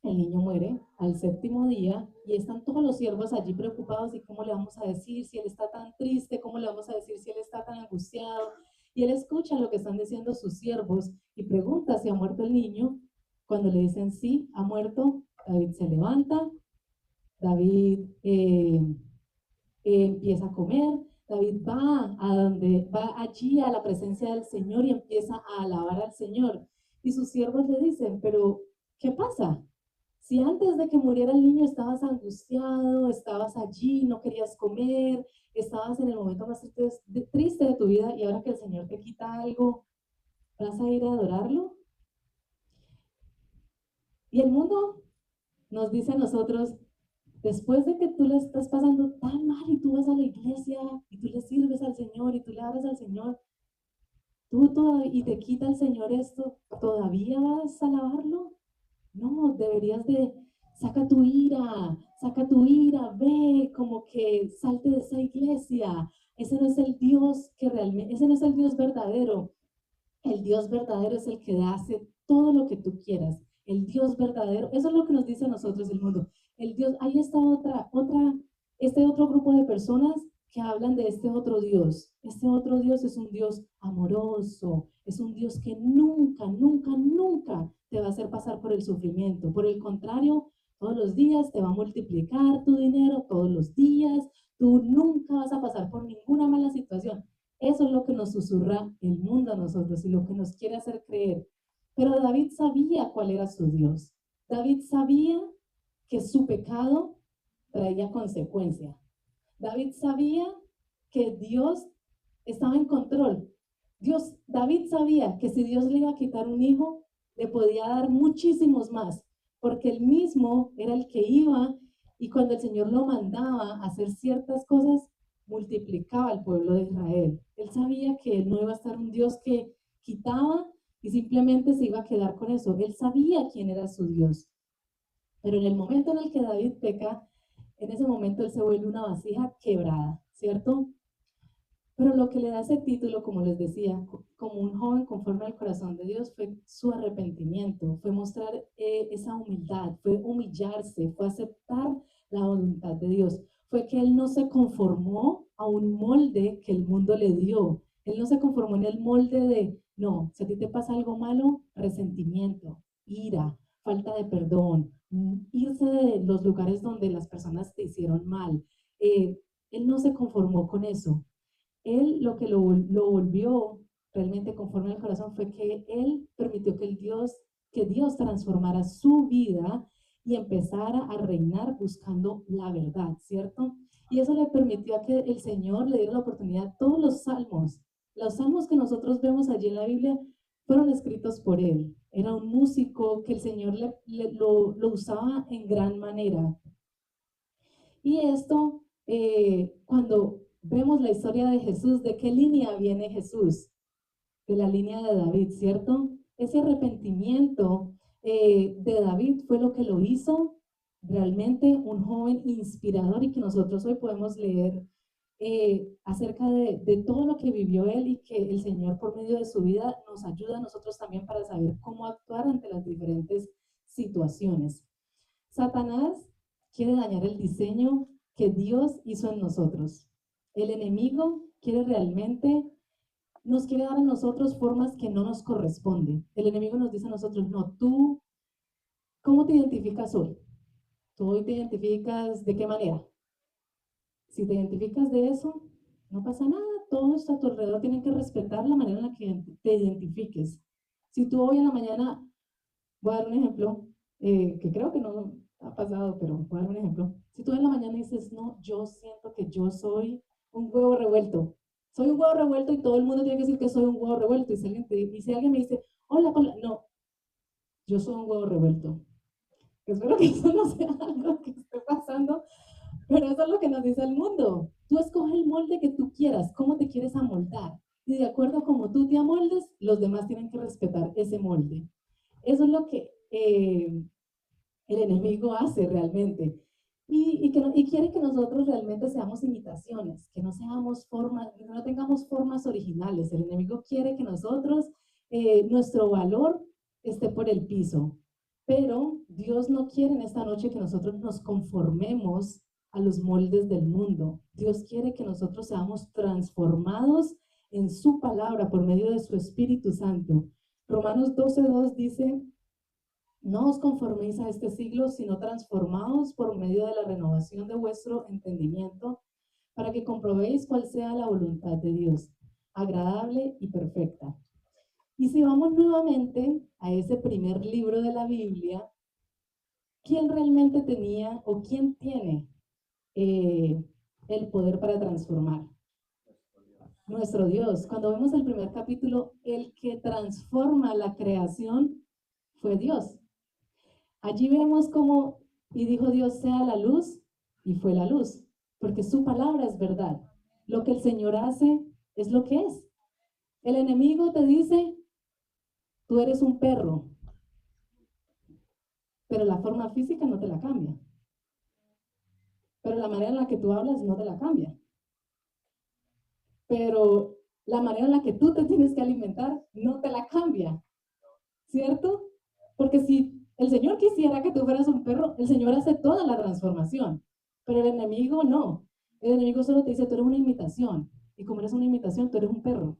el niño muere al séptimo día y están todos los siervos allí preocupados y cómo le vamos a decir si él está tan triste, cómo le vamos a decir si él está tan angustiado. Y él escucha lo que están diciendo sus siervos y pregunta si ha muerto el niño. Cuando le dicen sí, ha muerto, David se levanta, David empieza a comer, David va allí a la presencia del Señor y empieza a alabar al Señor. Y sus siervos le dicen, pero ¿qué pasa? Si antes de que muriera el niño estabas angustiado, estabas allí, no querías comer, estabas en el momento más triste de tu vida y ahora que el Señor te quita algo, ¿vas a ir a adorarlo? Y el mundo nos dice a nosotros, después de que tú le estás pasando tan mal y tú vas a la iglesia y tú le sirves al Señor y tú le abres al Señor, tú todavía, y te quita el Señor esto, ¿todavía vas a alabarlo? No, deberías de, saca tu ira, ve, como que salte de esa iglesia. Ese no es el Dios que realmente, ese no es el Dios verdadero. El Dios verdadero es el que hace todo lo que tú quieras. El Dios verdadero, eso es lo que nos dice a nosotros el mundo. El Dios, ahí está este otro grupo de personas que hablan de este otro Dios. Este otro Dios es un Dios amoroso, es un Dios que nunca, nunca, nunca te va a hacer pasar por el sufrimiento. Por el contrario, todos los días te va a multiplicar tu dinero, todos los días, tú nunca vas a pasar por ninguna mala situación. Eso es lo que nos susurra el mundo a nosotros y lo que nos quiere hacer creer. Pero David sabía cuál era su Dios. David sabía que su pecado traía consecuencia. David sabía que Dios estaba en control. David sabía que si Dios le iba a quitar un hijo, le podía dar muchísimos más, porque él mismo era el que iba y cuando el Señor lo mandaba a hacer ciertas cosas, multiplicaba al pueblo de Israel. Él sabía que no iba a estar un Dios que quitaba y simplemente se iba a quedar con eso. Él sabía quién era su Dios. Pero en el momento en el que David peca, en ese momento él se vuelve una vasija quebrada, ¿cierto? Pero lo que le da ese título, como les decía, como un joven conforme al corazón de Dios, fue su arrepentimiento, fue mostrar esa humildad, fue humillarse, fue aceptar la voluntad de Dios. Fue que él no se conformó a un molde que el mundo le dio. Él no se conformó en el molde de, no, si a ti te pasa algo malo, resentimiento, ira, falta de perdón, irse de los lugares donde las personas te hicieron mal. Él no se conformó con eso. Él lo que lo volvió realmente conforme al corazón fue que él permitió que Dios transformara su vida y empezara a reinar buscando la verdad, ¿cierto? Y eso le permitió a que el Señor le diera la oportunidad. Todos los salmos que nosotros vemos allí en la Biblia fueron escritos por él. Era un músico que el Señor lo usaba en gran manera. Y esto, cuando vemos la historia de Jesús, ¿de qué línea viene Jesús? De la línea de David, ¿cierto? Ese arrepentimiento de David fue lo que lo hizo realmente un joven inspirador y que nosotros hoy podemos leer acerca de todo lo que vivió él y que el Señor por medio de su vida nos ayuda a nosotros también para saber cómo actuar ante las diferentes situaciones. Satanás quiere dañar el diseño que Dios hizo en nosotros. El enemigo quiere realmente nos quiere dar a nosotros formas que no nos corresponden. El enemigo nos dice a nosotros, no, tú, ¿cómo te identificas hoy? ¿Tú hoy te identificas de qué manera? Si te identificas de eso, no pasa nada, todos a tu alrededor tienen que respetar la manera en la que te identifiques. Si tú hoy en la mañana, voy a dar un ejemplo, que creo que no ha pasado, pero voy a dar un ejemplo. Si tú en la mañana dices, no, yo siento que yo soy un huevo revuelto, soy un huevo revuelto y todo el mundo tiene que decir que soy un huevo revuelto. Y si alguien me dice, hola, hola, no, yo soy un huevo revuelto. Espero que eso no sea algo que esté pasando, pero eso es lo que nos dice el mundo. Tú escoges el molde que tú quieras, cómo te quieres amoldar. Y de acuerdo a cómo tú te amoldes, los demás tienen que respetar ese molde. Eso es lo que el enemigo hace realmente. Y quiere que nosotros realmente seamos imitaciones, que no seamos formas, que no tengamos formas originales. El enemigo quiere que nosotros, nuestro valor esté por el piso. Pero Dios no quiere en esta noche que nosotros nos conformemos a los moldes del mundo. Dios quiere que nosotros seamos transformados en su palabra por medio de su Espíritu Santo. Romanos 12:2 dice, no os conforméis a este siglo, sino transformaos por medio de la renovación de vuestro entendimiento, para que comprobéis cuál sea la voluntad de Dios, agradable y perfecta. Y si vamos nuevamente a ese primer libro de la Biblia, ¿quién realmente tenía o quién tiene el poder para transformar? Nuestro Dios. Cuando vemos el primer capítulo, el que transforma la creación fue Dios. Allí vemos cómo, y dijo Dios, sea la luz, y fue la luz, porque su palabra es verdad. Lo que el Señor hace es lo que es. El enemigo te dice, tú eres un perro, pero la forma física no te la cambia. Pero la manera en la que tú hablas no te la cambia. Pero la manera en la que tú te tienes que alimentar no te la cambia, ¿cierto? Porque si el Señor quisiera que tú fueras un perro, el Señor hace toda la transformación, pero el enemigo no. El enemigo solo te dice, tú eres una imitación, y como eres una imitación, tú eres un perro,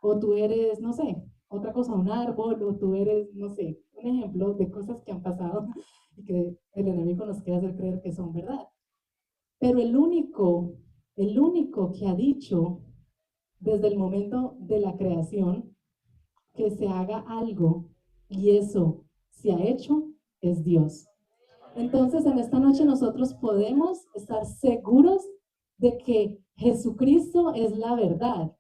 o tú eres, no sé, otra cosa, un árbol, o tú eres, no sé, un ejemplo de cosas que han pasado y que el enemigo nos quiere hacer creer que son verdad. Pero el único que ha dicho desde el momento de la creación que se haga algo y eso se ha hecho es Dios. Entonces, en esta noche nosotros podemos estar seguros de que Jesucristo es la verdad,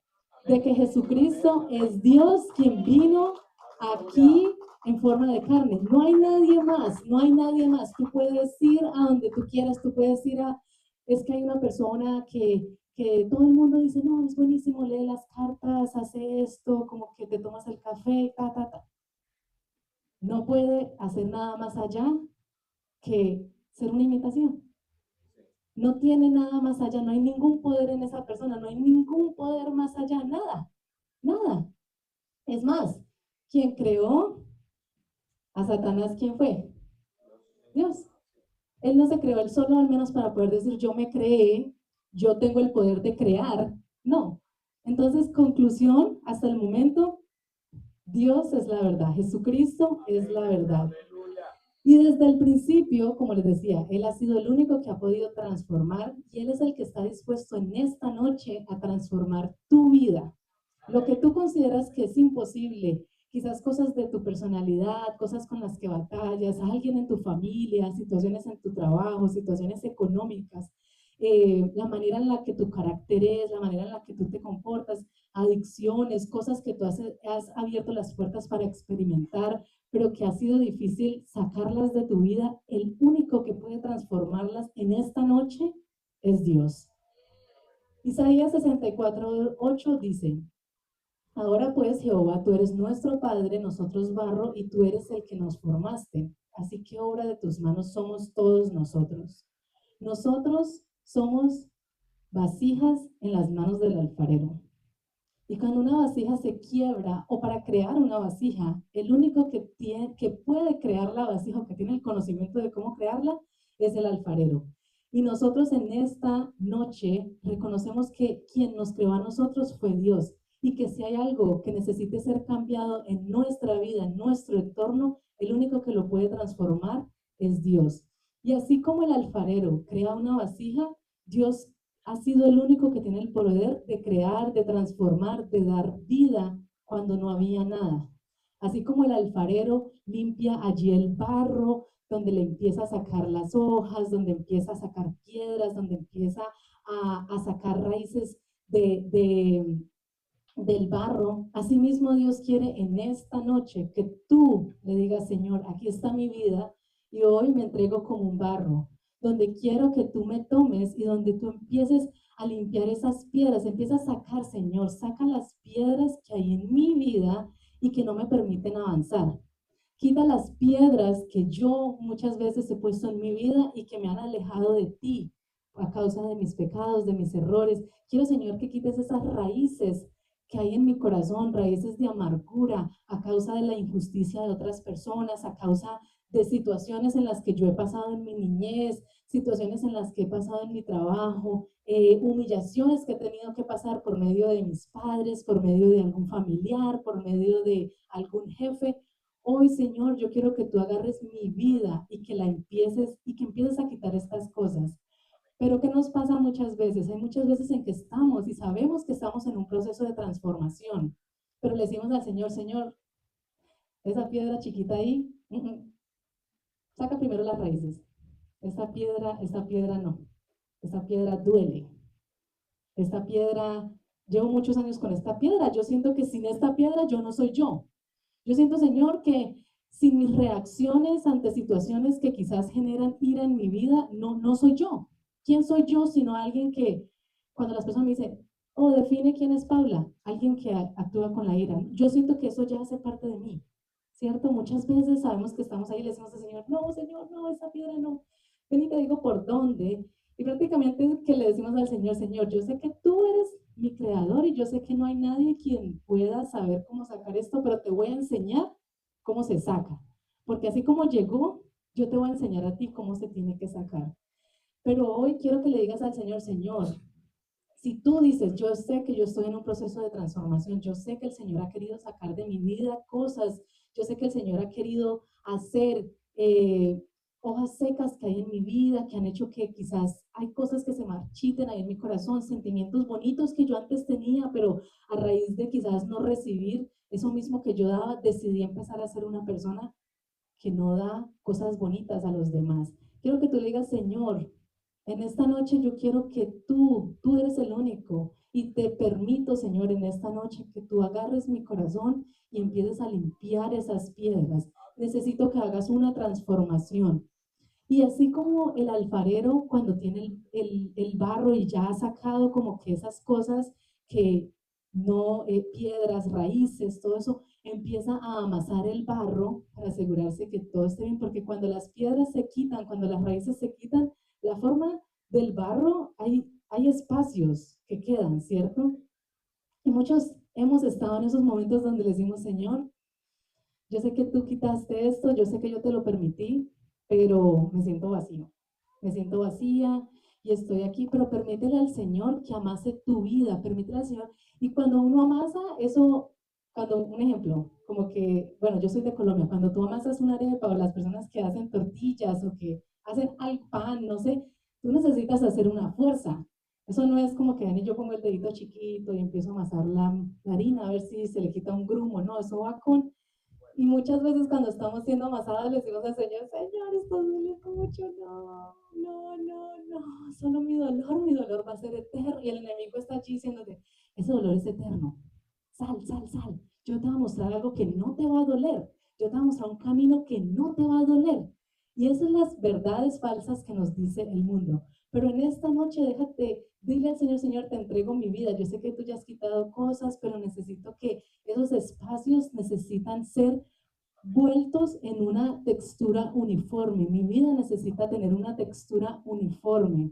de que Jesucristo es Dios quien vino aquí en forma de carne. No hay nadie más, no hay nadie más. Tú puedes ir a donde tú quieras, tú puedes ir a... Es que hay una persona que todo el mundo dice, no, es buenísimo, lee las cartas, hace esto, como que te tomas el café, ta, ta, ta. No puede hacer nada más allá que ser una imitación. No tiene nada más allá, no hay ningún poder en esa persona, no hay ningún poder más allá, nada, nada. Es más, quien creó a Satanás, ¿quién fue? Dios. Él no se creó él solo, al menos para poder decir, yo me creé, yo tengo el poder de crear. No. Entonces, conclusión, hasta el momento, Dios es la verdad, Jesucristo es la verdad. Y desde el principio, como les decía, Él ha sido el único que ha podido transformar y Él es el que está dispuesto en esta noche a transformar tu vida. Lo que tú consideras que es imposible, quizás cosas de tu personalidad, cosas con las que batallas, alguien en tu familia, situaciones en tu trabajo, situaciones económicas, la manera en la que tu carácter es, la manera en la que tú te comportas, adicciones, cosas que tú has abierto las puertas para experimentar, pero que ha sido difícil sacarlas de tu vida. El único que puede transformarlas en esta noche es Dios. Isaías 64:8 dice: Ahora pues, Jehová, tú eres nuestro Padre, nosotros barro, y tú eres el que nos formaste. Así que obra de tus manos somos todos nosotros. Nosotros somos vasijas en las manos del alfarero. Y cuando una vasija se quiebra, o para crear una vasija, el único que puede crear la vasija o que tiene el conocimiento de cómo crearla es el alfarero. Y nosotros en esta noche reconocemos que quien nos creó a nosotros fue Dios y que si hay algo que necesite ser cambiado en nuestra vida, en nuestro entorno, el único que lo puede transformar es Dios. Y así como el alfarero crea una vasija, Dios ha sido el único que tiene el poder de crear, de transformar, de dar vida cuando no había nada. Así como el alfarero limpia allí el barro, donde le empieza a sacar las hojas, donde empieza a sacar piedras, donde empieza a sacar raíces del barro. Asimismo, Dios quiere en esta noche que tú le digas: Señor, aquí está mi vida y hoy me entrego como un barro, donde quiero que tú me tomes y donde tú empieces a limpiar esas piedras. Empieza a sacar, Señor, saca las piedras que hay en mi vida y que no me permiten avanzar. Quita las piedras que yo muchas veces he puesto en mi vida y que me han alejado de ti a causa de mis pecados, de mis errores. Quiero, Señor, que quites esas raíces que hay en mi corazón, raíces de amargura a causa de la injusticia de otras personas, a causa de situaciones en las que yo he pasado en mi niñez, situaciones en las que he pasado en mi trabajo, humillaciones que he tenido que pasar por medio de mis padres, por medio de algún familiar, por medio de algún jefe. Hoy, Señor, yo quiero que tú agarres mi vida y que la empieces y que empieces a quitar estas cosas. Pero ¿qué nos pasa muchas veces? Hay muchas veces en que estamos y sabemos que estamos en un proceso de transformación, pero le decimos al Señor: Señor, esa piedra chiquita ahí, saca primero las raíces. Esta piedra no. Esta piedra duele. Esta piedra, llevo muchos años con esta piedra. Yo siento que sin esta piedra yo no soy yo. Yo siento, Señor, que sin mis reacciones ante situaciones que quizás generan ira en mi vida, no soy yo. ¿Quién soy yo sino alguien que, cuando las personas me dicen: oh, define quién es Paula, alguien que actúa con la ira? Yo siento que eso ya hace parte de mí, ¿cierto? Muchas veces sabemos que estamos ahí y le decimos al Señor, no, esa piedra no. Ven y te digo por dónde. Y prácticamente que le decimos al Señor: Señor, yo sé que tú eres mi creador y yo sé que no hay nadie quien pueda saber cómo sacar esto, pero te voy a enseñar cómo se saca. Porque así como llegó, yo te voy a enseñar a ti cómo se tiene que sacar. Pero hoy quiero que le digas al Señor: Señor, si tú dices, yo sé que yo estoy en un proceso de transformación, yo sé que el Señor ha querido sacar de mi vida cosas, yo sé que el Señor ha querido hacer hojas secas que hay en mi vida, que han hecho que quizás hay cosas que se marchiten ahí en mi corazón, sentimientos bonitos que yo antes tenía, pero a raíz de quizás no recibir eso mismo que yo daba, decidí empezar a ser una persona que no da cosas bonitas a los demás. Quiero que tú le digas: Señor, en esta noche yo quiero que tú eres el único y te permito, Señor, en esta noche que tú agarres mi corazón y empieces a limpiar esas piedras. Necesito que hagas una transformación. Y así como el alfarero cuando tiene el barro y ya ha sacado como que esas cosas que no, piedras, raíces, todo eso, empieza a amasar el barro para asegurarse que todo esté bien, porque cuando las piedras se quitan, cuando las raíces se quitan, la forma del barro, hay espacios que quedan, ¿cierto? Y muchos hemos estado en esos momentos donde le decimos: Señor, yo sé que tú quitaste esto, yo sé que yo te lo permití, pero me siento vacío, me siento vacía y estoy aquí, pero permítele al Señor que amase tu vida, permítele al Señor. Y cuando uno amasa, eso, cuando, un ejemplo, como que, bueno, yo soy de Colombia, cuando tú amasas una arepa, o las personas que hacen tortillas o que hacen al pan, no sé, tú necesitas hacer una fuerza. Eso no es como que ven y yo pongo el dedito chiquito y empiezo a amasar la harina a ver si se le quita un grumo, no, eso va con... Y muchas veces cuando estamos siendo amasadas le decimos al Señor, Señor, esto duele mucho, no, no, no, no, solo mi dolor va a ser eterno. Y el enemigo está allí diciéndote, ese dolor es eterno, sal, sal, sal. Yo te voy a mostrar algo que no te va a doler, yo te voy a mostrar un camino que no te va a doler. Y esas son las verdades falsas que nos dice el mundo. Pero en esta noche déjate, dile al Señor, Señor, te entrego mi vida. Yo sé que tú ya has quitado cosas, pero necesito que esos espacios necesitan ser vueltos en una textura uniforme. Mi vida necesita tener una textura uniforme.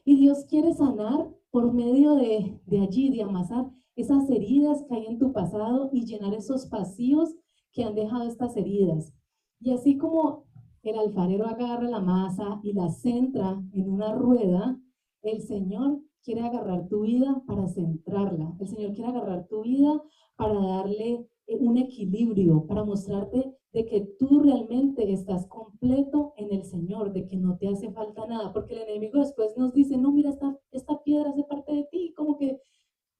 Y Dios quiere sanar por medio de allí, de amasar esas heridas que hay en tu pasado y llenar esos vacíos que han dejado estas heridas. Y así como el alfarero agarra la masa y la centra en una rueda, el Señor quiere agarrar tu vida para centrarla. El Señor quiere agarrar tu vida para darle un equilibrio, para mostrarte de que tú realmente estás completo en el Señor, de que no te hace falta nada, porque el enemigo después nos dice, no, mira, esta piedra hace parte de ti, como que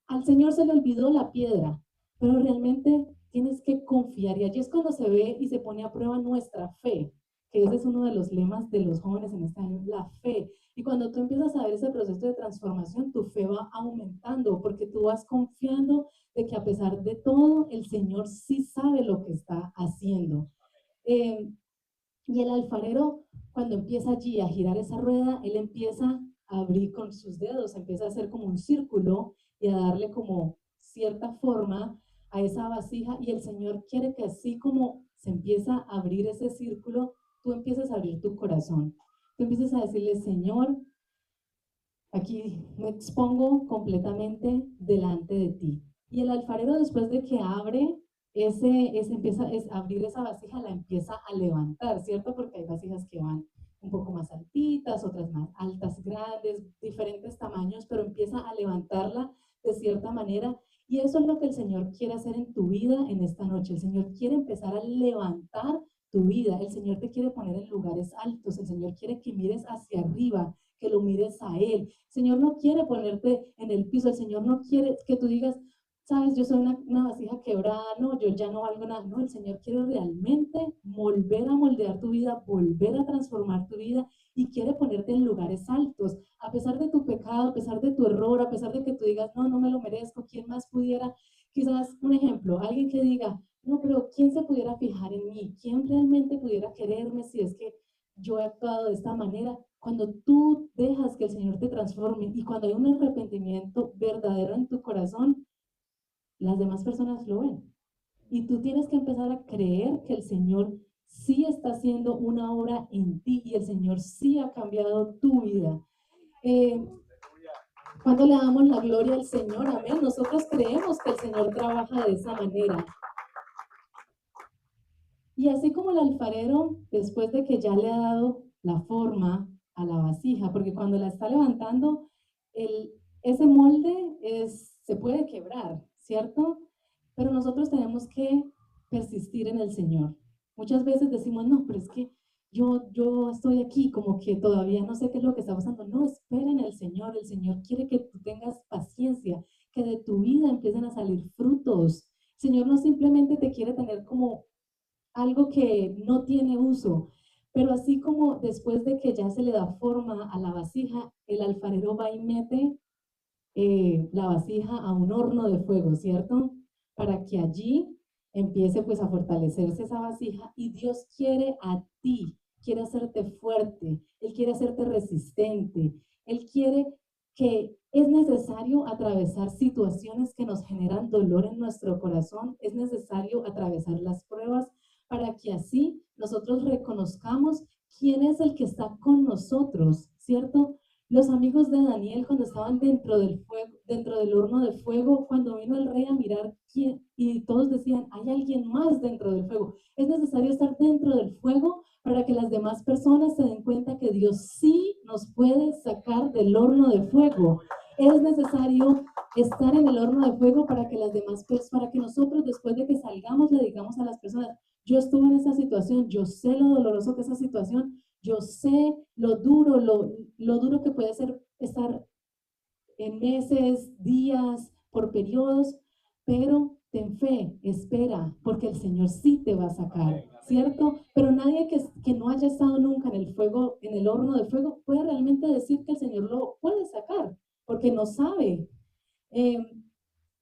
al Señor se le olvidó la piedra, pero realmente tienes que confiar y allí es cuando se ve y se pone a prueba nuestra fe, que ese es uno de los lemas de los jóvenes en este año, la fe. Y cuando tú empiezas a ver ese proceso de transformación, tu fe va aumentando porque tú vas confiando de que a pesar de todo, el Señor sí sabe lo que está haciendo. Eh, y el alfarero, cuando empieza allí a girar esa rueda, él empieza a abrir con sus dedos, empieza a hacer como un círculo y a darle como cierta forma a esa vasija. Y el Señor quiere que así como se empieza a abrir ese círculo, tú empieces a abrir tu corazón. Tú empieces a decirle, Señor, aquí me expongo completamente delante de ti. Y el alfarero después de que abre empieza a abrir esa vasija, la empieza a levantar, ¿cierto? Porque hay vasijas que van un poco más altitas, otras más altas, grandes, diferentes tamaños, pero empieza a levantarla de cierta manera. Y eso es lo que el Señor quiere hacer en tu vida en esta noche. El Señor quiere empezar a levantar tu vida. El Señor te quiere poner en lugares altos. El Señor quiere que mires hacia arriba, que lo mires a Él. El Señor no quiere ponerte en el piso. El Señor no quiere que tú digas, sabes, yo soy una vasija quebrada, no, yo ya no valgo nada. No, el Señor quiere realmente volver a moldear tu vida, volver a transformar tu vida y quiere ponerte en lugares altos. A pesar de tu pecado, a pesar de tu error, a pesar de que tú digas, no, no me lo merezco, ¿quién más pudiera? Quizás un ejemplo, alguien que diga, no, pero ¿quién se pudiera fijar en mí? ¿Quién realmente pudiera quererme si es que yo he actuado de esta manera? Cuando tú dejas que el Señor te transforme y cuando hay un arrepentimiento verdadero en tu corazón, las demás personas lo ven. Y tú tienes que empezar a creer que el Señor sí está haciendo una obra en ti y el Señor sí ha cambiado tu vida. Eh, cuando le damos la gloria al Señor, amén, nosotros creemos que el Señor trabaja de esa manera. Y así como el alfarero, después de que ya le ha dado la forma a la vasija, porque cuando la está levantando, el, ese molde se puede quebrar, ¿cierto? Pero nosotros tenemos que persistir en el Señor. Muchas veces decimos, no, pero es que yo estoy aquí, como que todavía no sé qué es lo que está pasando. No, espera en el Señor. El Señor quiere que tú tengas paciencia, que de tu vida empiecen a salir frutos. El Señor no simplemente te quiere tener como algo que no tiene uso. Pero así como después de que ya se le da forma a la vasija, el alfarero va y mete la vasija a un horno de fuego, ¿cierto? Para que allí empiece pues a fortalecerse esa vasija y Dios quiere a ti, quiere hacerte fuerte, Él quiere hacerte resistente, Él quiere que es necesario atravesar situaciones que nos generan dolor en nuestro corazón, es necesario atravesar las pruebas para que así nosotros reconozcamos quién es el que está con nosotros, ¿cierto? Los amigos de Daniel cuando estaban dentro del fuego, dentro del horno de fuego, cuando vino el rey a mirar quién, y todos decían, hay alguien más dentro del fuego. Es necesario estar dentro del fuego para que las demás personas se den cuenta que Dios sí nos puede sacar del horno de fuego. Es necesario estar en el horno de fuego para que las demás, para que nosotros después de que salgamos le digamos a las personas, yo estuve en esa situación, yo sé lo doloroso que es esa situación, yo sé lo duro que puede ser estar en meses, días, por periodos, pero ten fe, espera, porque el Señor sí te va a sacar, ¿cierto? Pero nadie que no haya estado nunca en el fuego, en el horno de fuego, puede realmente decir que el Señor lo puede sacar, porque no sabe. Eh,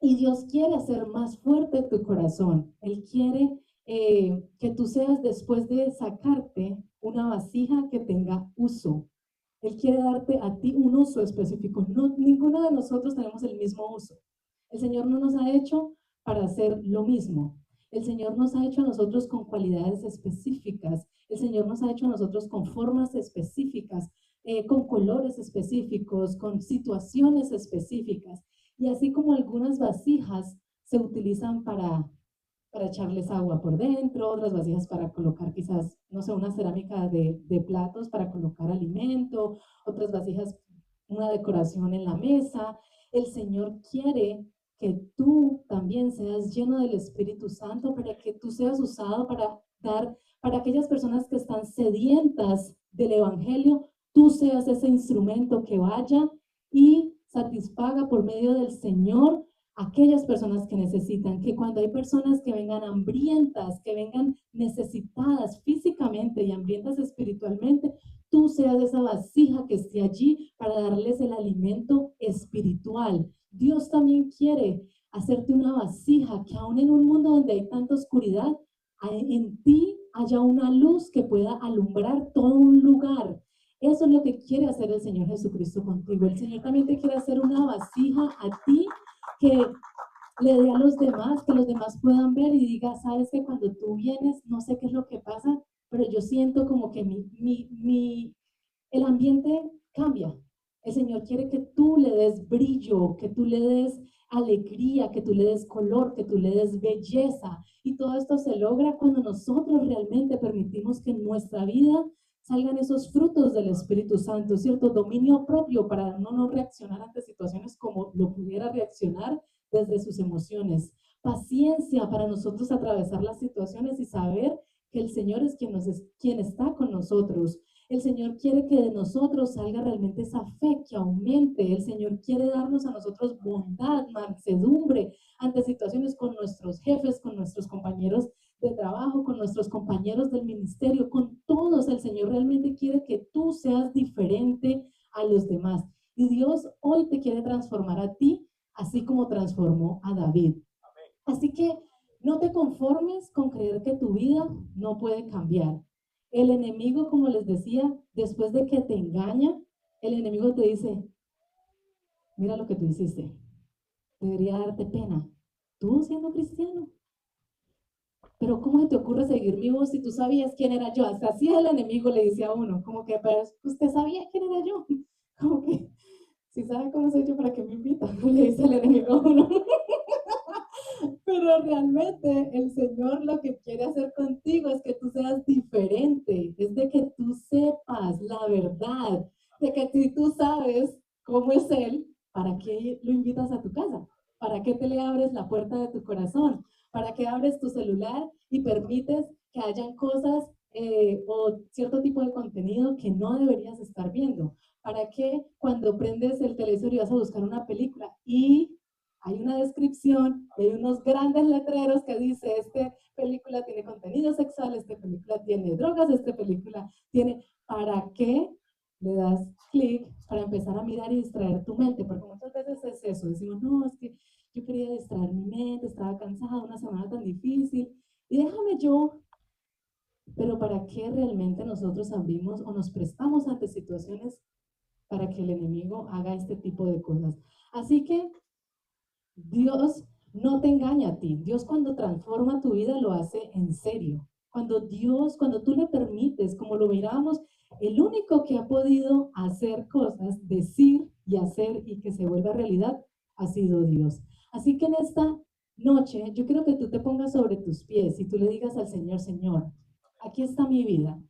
y Dios quiere hacer más fuerte tu corazón. Él quiere que tú seas, después de sacarte, una vasija que tenga uso. Él quiere darte a ti un uso específico. No, ninguno de nosotros tenemos el mismo uso. El Señor no nos ha hecho para hacer lo mismo. El Señor nos ha hecho a nosotros con cualidades específicas. El Señor nos ha hecho a nosotros con formas específicas, con colores específicos, con situaciones específicas. Y así como algunas vasijas se utilizan para echarles agua por dentro, otras vasijas para colocar quizás, no sé, una cerámica de platos para colocar alimento, otras vasijas, una decoración en la mesa. El Señor quiere que tú también seas lleno del Espíritu Santo para que tú seas usado para dar, para aquellas personas que están sedientas del Evangelio, tú seas ese instrumento que vaya y satisfaga por medio del Señor aquellas personas que necesitan, que cuando hay personas que vengan hambrientas, que vengan necesitadas físicamente y hambrientas espiritualmente, tú seas esa vasija que esté allí para darles el alimento espiritual. Dios también quiere hacerte una vasija que aún en un mundo donde hay tanta oscuridad, en ti haya una luz que pueda alumbrar todo un lugar. Eso es lo que quiere hacer el Señor Jesucristo contigo. El Señor también te quiere hacer una vasija a ti que le dé a los demás, que los demás puedan ver y diga, sabes que cuando tú vienes, no sé qué es lo que pasa, pero yo siento como que el ambiente cambia. El Señor quiere que tú le des brillo, que tú le des alegría, que tú le des color, que tú le des belleza. Y todo esto se logra cuando nosotros realmente permitimos que en nuestra vida salgan esos frutos del Espíritu Santo, ¿cierto? Dominio propio para no reaccionar ante situaciones como lo pudiera reaccionar desde sus emociones. Paciencia para nosotros atravesar las situaciones y saber que el Señor es quien está con nosotros. El Señor quiere que de nosotros salga realmente esa fe que aumente. El Señor quiere darnos a nosotros bondad, mansedumbre ante situaciones con nuestros jefes, con nuestros compañeros de trabajo, con nuestros compañeros del ministerio, con todos. El Señor realmente quiere que tú seas diferente a los demás. Y Dios hoy te quiere transformar a ti, así como transformó a David. Así que no te conformes con creer que tu vida no puede cambiar. El enemigo, como les decía, después de que te engaña, el enemigo te dice, mira lo que tú hiciste, debería darte pena. Tú siendo cristiano, pero ¿cómo se te ocurre seguir mi voz si tú sabías quién era yo? Hasta así el enemigo le dice a uno, como que, pero usted sabía quién era yo. Como que, si sabe cómo soy yo, ¿para qué me invita? Le dice el enemigo a uno. Pero realmente el Señor lo que quiere hacer contigo es que tú seas diferente, es de que tú sepas la verdad, de que si tú sabes cómo es Él, ¿para qué lo invitas a tu casa? ¿Para qué te le abres la puerta de tu corazón? ¿Para qué abres tu celular y permites que hayan cosas o cierto tipo de contenido que no deberías estar viendo? ¿Para qué cuando prendes el televisor y vas a buscar una película y hay una descripción, hay unos grandes letreros que dice, esta película tiene contenido sexual, esta película tiene drogas, esta película tiene... ¿Para qué le das clic para empezar a mirar y distraer tu mente? Porque muchas veces es eso, decimos, no, es que yo quería distraer mi mente, estaba cansada, una semana tan difícil, y déjame yo, pero ¿para qué realmente nosotros abrimos o nos prestamos ante situaciones para que el enemigo haga este tipo de cosas? Así que Dios no te engaña a ti. Dios cuando transforma tu vida lo hace en serio. Cuando tú le permites, como lo mirábamos, el único que ha podido hacer cosas, decir y hacer y que se vuelva realidad, ha sido Dios. Así que en esta noche yo quiero que tú te pongas sobre tus pies y tú le digas al Señor, Señor, aquí está mi vida.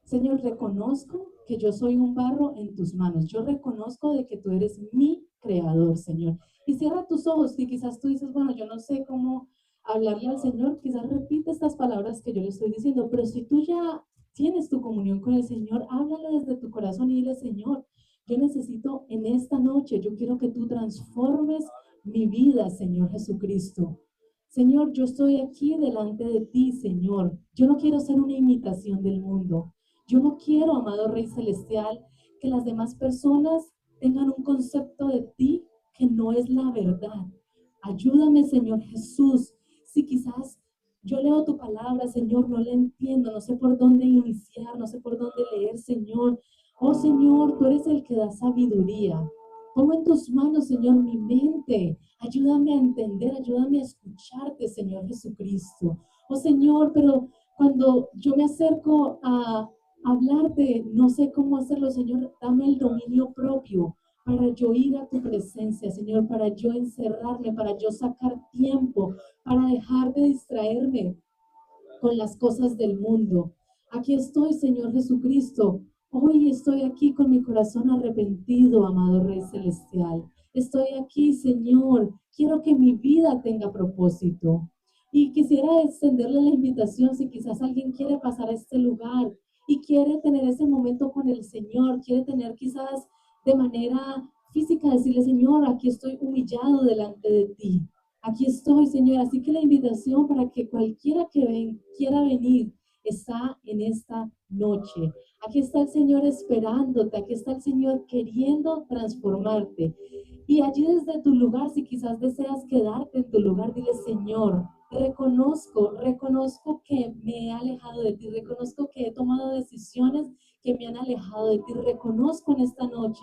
Señor, reconozco que yo soy un barro en tus manos. Yo reconozco de que tú eres mi creador, Señor. Y cierra tus ojos y quizás tú dices, bueno, yo no sé cómo hablarle al Señor. Quizás repite estas palabras que yo le estoy diciendo, pero si tú ya tienes tu comunión con el Señor, háblale desde tu corazón y dile, Señor, Yo necesito en esta noche, yo quiero que tú transformes mi vida, Señor Jesucristo. Señor, yo estoy aquí delante de ti, Señor. Yo no quiero ser una imitación del mundo. Yo no quiero, amado Rey Celestial, que las demás personas tengan un concepto de ti que no es la verdad. Ayúdame, Señor Jesús. Si quizás yo leo tu palabra, Señor, no la entiendo, no sé por dónde iniciar, no sé por dónde leer, Señor. Oh, Señor, tú eres el que da sabiduría. Pongo en tus manos, Señor, mi mente. Ayúdame a entender, ayúdame a escucharte, Señor Jesucristo. Oh, Señor, pero cuando yo me acerco a hablarte, no sé cómo hacerlo, Señor, dame el dominio propio para yo ir a tu presencia, Señor, para yo encerrarme, para yo sacar tiempo, para dejar de distraerme con las cosas del mundo. Aquí estoy, Señor Jesucristo. Hoy estoy aquí con mi corazón arrepentido, amado Rey Celestial. Estoy aquí, Señor. Quiero que mi vida tenga propósito. Y quisiera extenderle la invitación si quizás alguien quiere pasar a este lugar y quiere tener ese momento con el Señor, quiere tener quizás de manera física decirle, Señor, aquí estoy humillado delante de ti. Aquí estoy, Señor. Así que la invitación para que cualquiera que quiera venir está en esta noche. Aquí está el Señor esperándote. Aquí está el Señor queriendo transformarte. Y allí desde tu lugar, si quizás deseas quedarte en tu lugar, dile, Señor, reconozco que me he alejado de ti, reconozco que he tomado decisiones que me han alejado de ti, reconozco en esta noche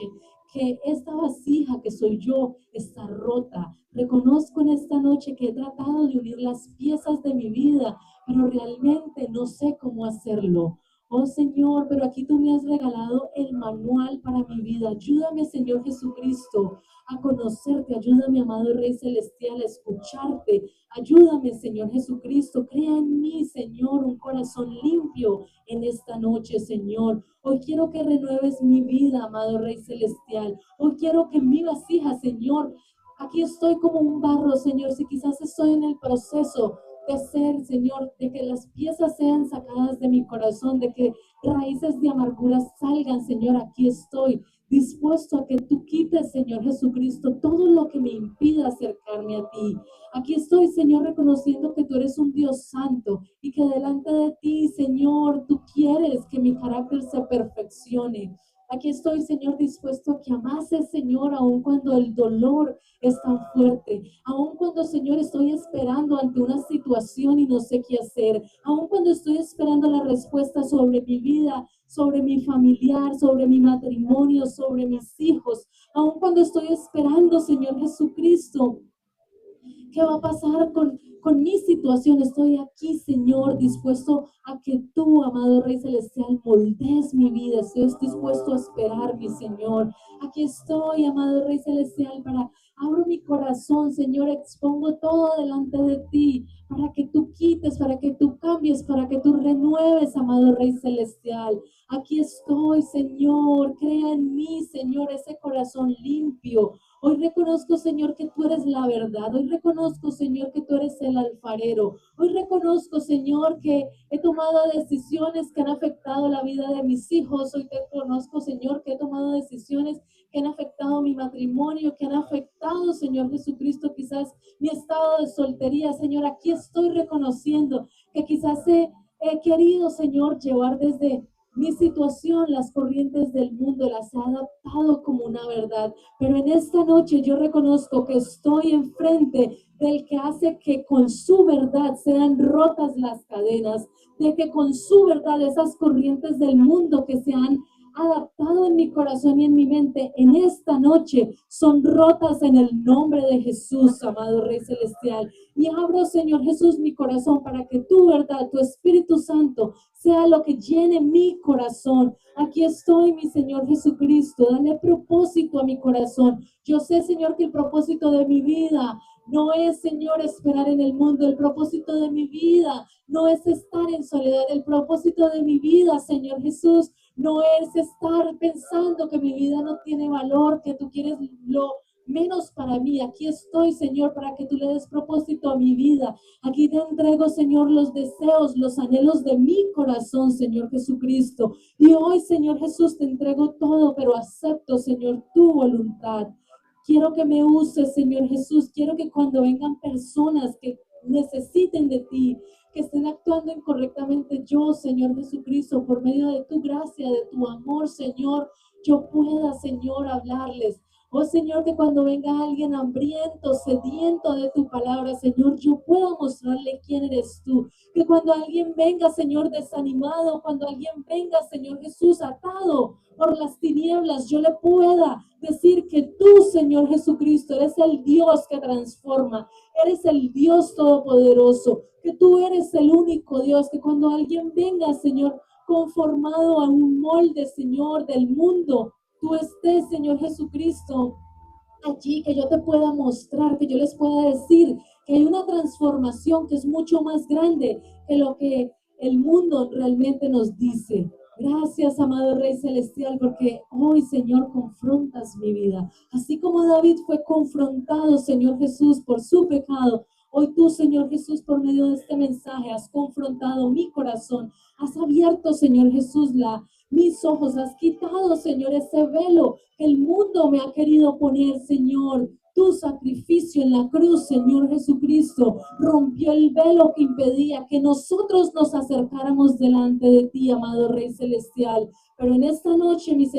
que esta vasija que soy yo está rota. Reconozco en esta noche que he tratado de unir las piezas de mi vida, pero realmente no sé cómo hacerlo. Oh Señor, pero aquí tú me has regalado el manual para mi vida. Ayúdame, Señor Jesucristo, a conocerte. Ayúdame, amado Rey Celestial, a escucharte. Ayúdame, Señor Jesucristo. Crea en mí, Señor, un corazón limpio en esta noche, Señor. Hoy quiero que renueves mi vida, amado Rey Celestial. Hoy quiero que mi vasija, Señor, aquí estoy como un barro, Señor. Si quizás estoy en el proceso de ser, Señor, de que las piezas sean sacadas de mi corazón, de que raíces de amargura salgan, Señor, aquí estoy dispuesto a que tú quites, Señor Jesucristo, todo lo que me impida acercarme a ti. Aquí estoy, Señor, reconociendo que tú eres un Dios santo y que delante de ti, Señor, tú quieres que mi carácter se perfeccione. Aquí estoy, Señor, dispuesto a que amases, Señor, aun cuando el dolor es tan fuerte, aun cuando, Señor, estoy esperando ante una situación y no sé qué hacer, aun cuando estoy esperando la respuesta sobre mi vida, sobre mi familiar, sobre mi matrimonio, sobre mis hijos, aun cuando estoy esperando, Señor Jesucristo, ¿qué va a pasar con mi situación? Estoy aquí, Señor, dispuesto a que tú, amado Rey Celestial, moldees mi vida. Estoy dispuesto a esperar, mi Señor. Aquí estoy, amado Rey Celestial, abro mi corazón, Señor, expongo todo delante de ti, para que tú quites, para que tú cambies, para que tú renueves, amado Rey Celestial. Aquí estoy, Señor, crea en mí, Señor, ese corazón limpio. Hoy reconozco, Señor, que tú eres la verdad. Hoy reconozco, Señor, que tú eres el alfarero. Hoy reconozco, Señor, que he tomado decisiones que han afectado la vida de mis hijos. Hoy te reconozco, Señor, que he tomado decisiones que han afectado mi matrimonio, que han afectado, Señor Jesucristo, quizás mi estado de soltería. Señor, aquí estoy reconociendo que quizás he querido, Señor, llevar desde mi situación, las corrientes del mundo, las he adaptado como una verdad. Pero en esta noche yo reconozco que estoy enfrente del que hace que con su verdad sean rotas las cadenas, de que con su verdad esas corrientes del mundo que se han adaptado en mi corazón y en mi mente en esta noche son rotas en el nombre de Jesús, amado Rey Celestial. Y abro, Señor Jesús, mi corazón para que tu verdad, tu Espíritu Santo, sea lo que llene mi corazón. Aquí estoy, mi Señor Jesucristo. Dale propósito a mi corazón. Yo sé, Señor, que el propósito de mi vida no es, Señor, esperar en el mundo. El propósito de mi vida no es estar en soledad. El propósito de mi vida, Señor Jesús, no es estar pensando que mi vida no tiene valor, que tú quieres menos para mí. Aquí estoy, Señor, para que tú le des propósito a mi vida. Aquí te entrego, Señor, los deseos, los anhelos de mi corazón, Señor Jesucristo. Y hoy, Señor Jesús, te entrego todo, pero acepto, Señor, tu voluntad. Quiero que me uses, Señor Jesús. Quiero que cuando vengan personas que necesiten de ti, que estén actuando incorrectamente, yo, Señor Jesucristo, por medio de tu gracia, de tu amor, Señor, yo pueda, Señor, hablarles. Oh Señor, que cuando venga alguien hambriento, sediento de tu palabra, Señor, yo pueda mostrarle quién eres tú. Que cuando alguien venga, Señor, desanimado, cuando alguien venga, Señor Jesús, atado por las tinieblas, yo le pueda decir que tú, Señor Jesucristo, eres el Dios que transforma, eres el Dios todopoderoso, que tú eres el único Dios, que cuando alguien venga, Señor, conformado a un molde, Señor, del mundo, tú estés, Señor Jesucristo, allí, que yo te pueda mostrar, que yo les pueda decir que hay una transformación que es mucho más grande que lo que el mundo realmente nos dice. Gracias, amado Rey Celestial, porque hoy, Señor, confrontas mi vida. Así como David fue confrontado, Señor Jesús, por su pecado, hoy tú, Señor Jesús, por medio de este mensaje, has confrontado mi corazón. Has abierto, Señor Jesús, mis ojos. Has quitado, Señor, ese velo que el mundo me ha querido poner, Señor. Tu sacrificio en la cruz, Señor Jesucristo, rompió el velo que impedía que nosotros nos acercáramos delante de ti, amado Rey Celestial. Pero en esta noche, mi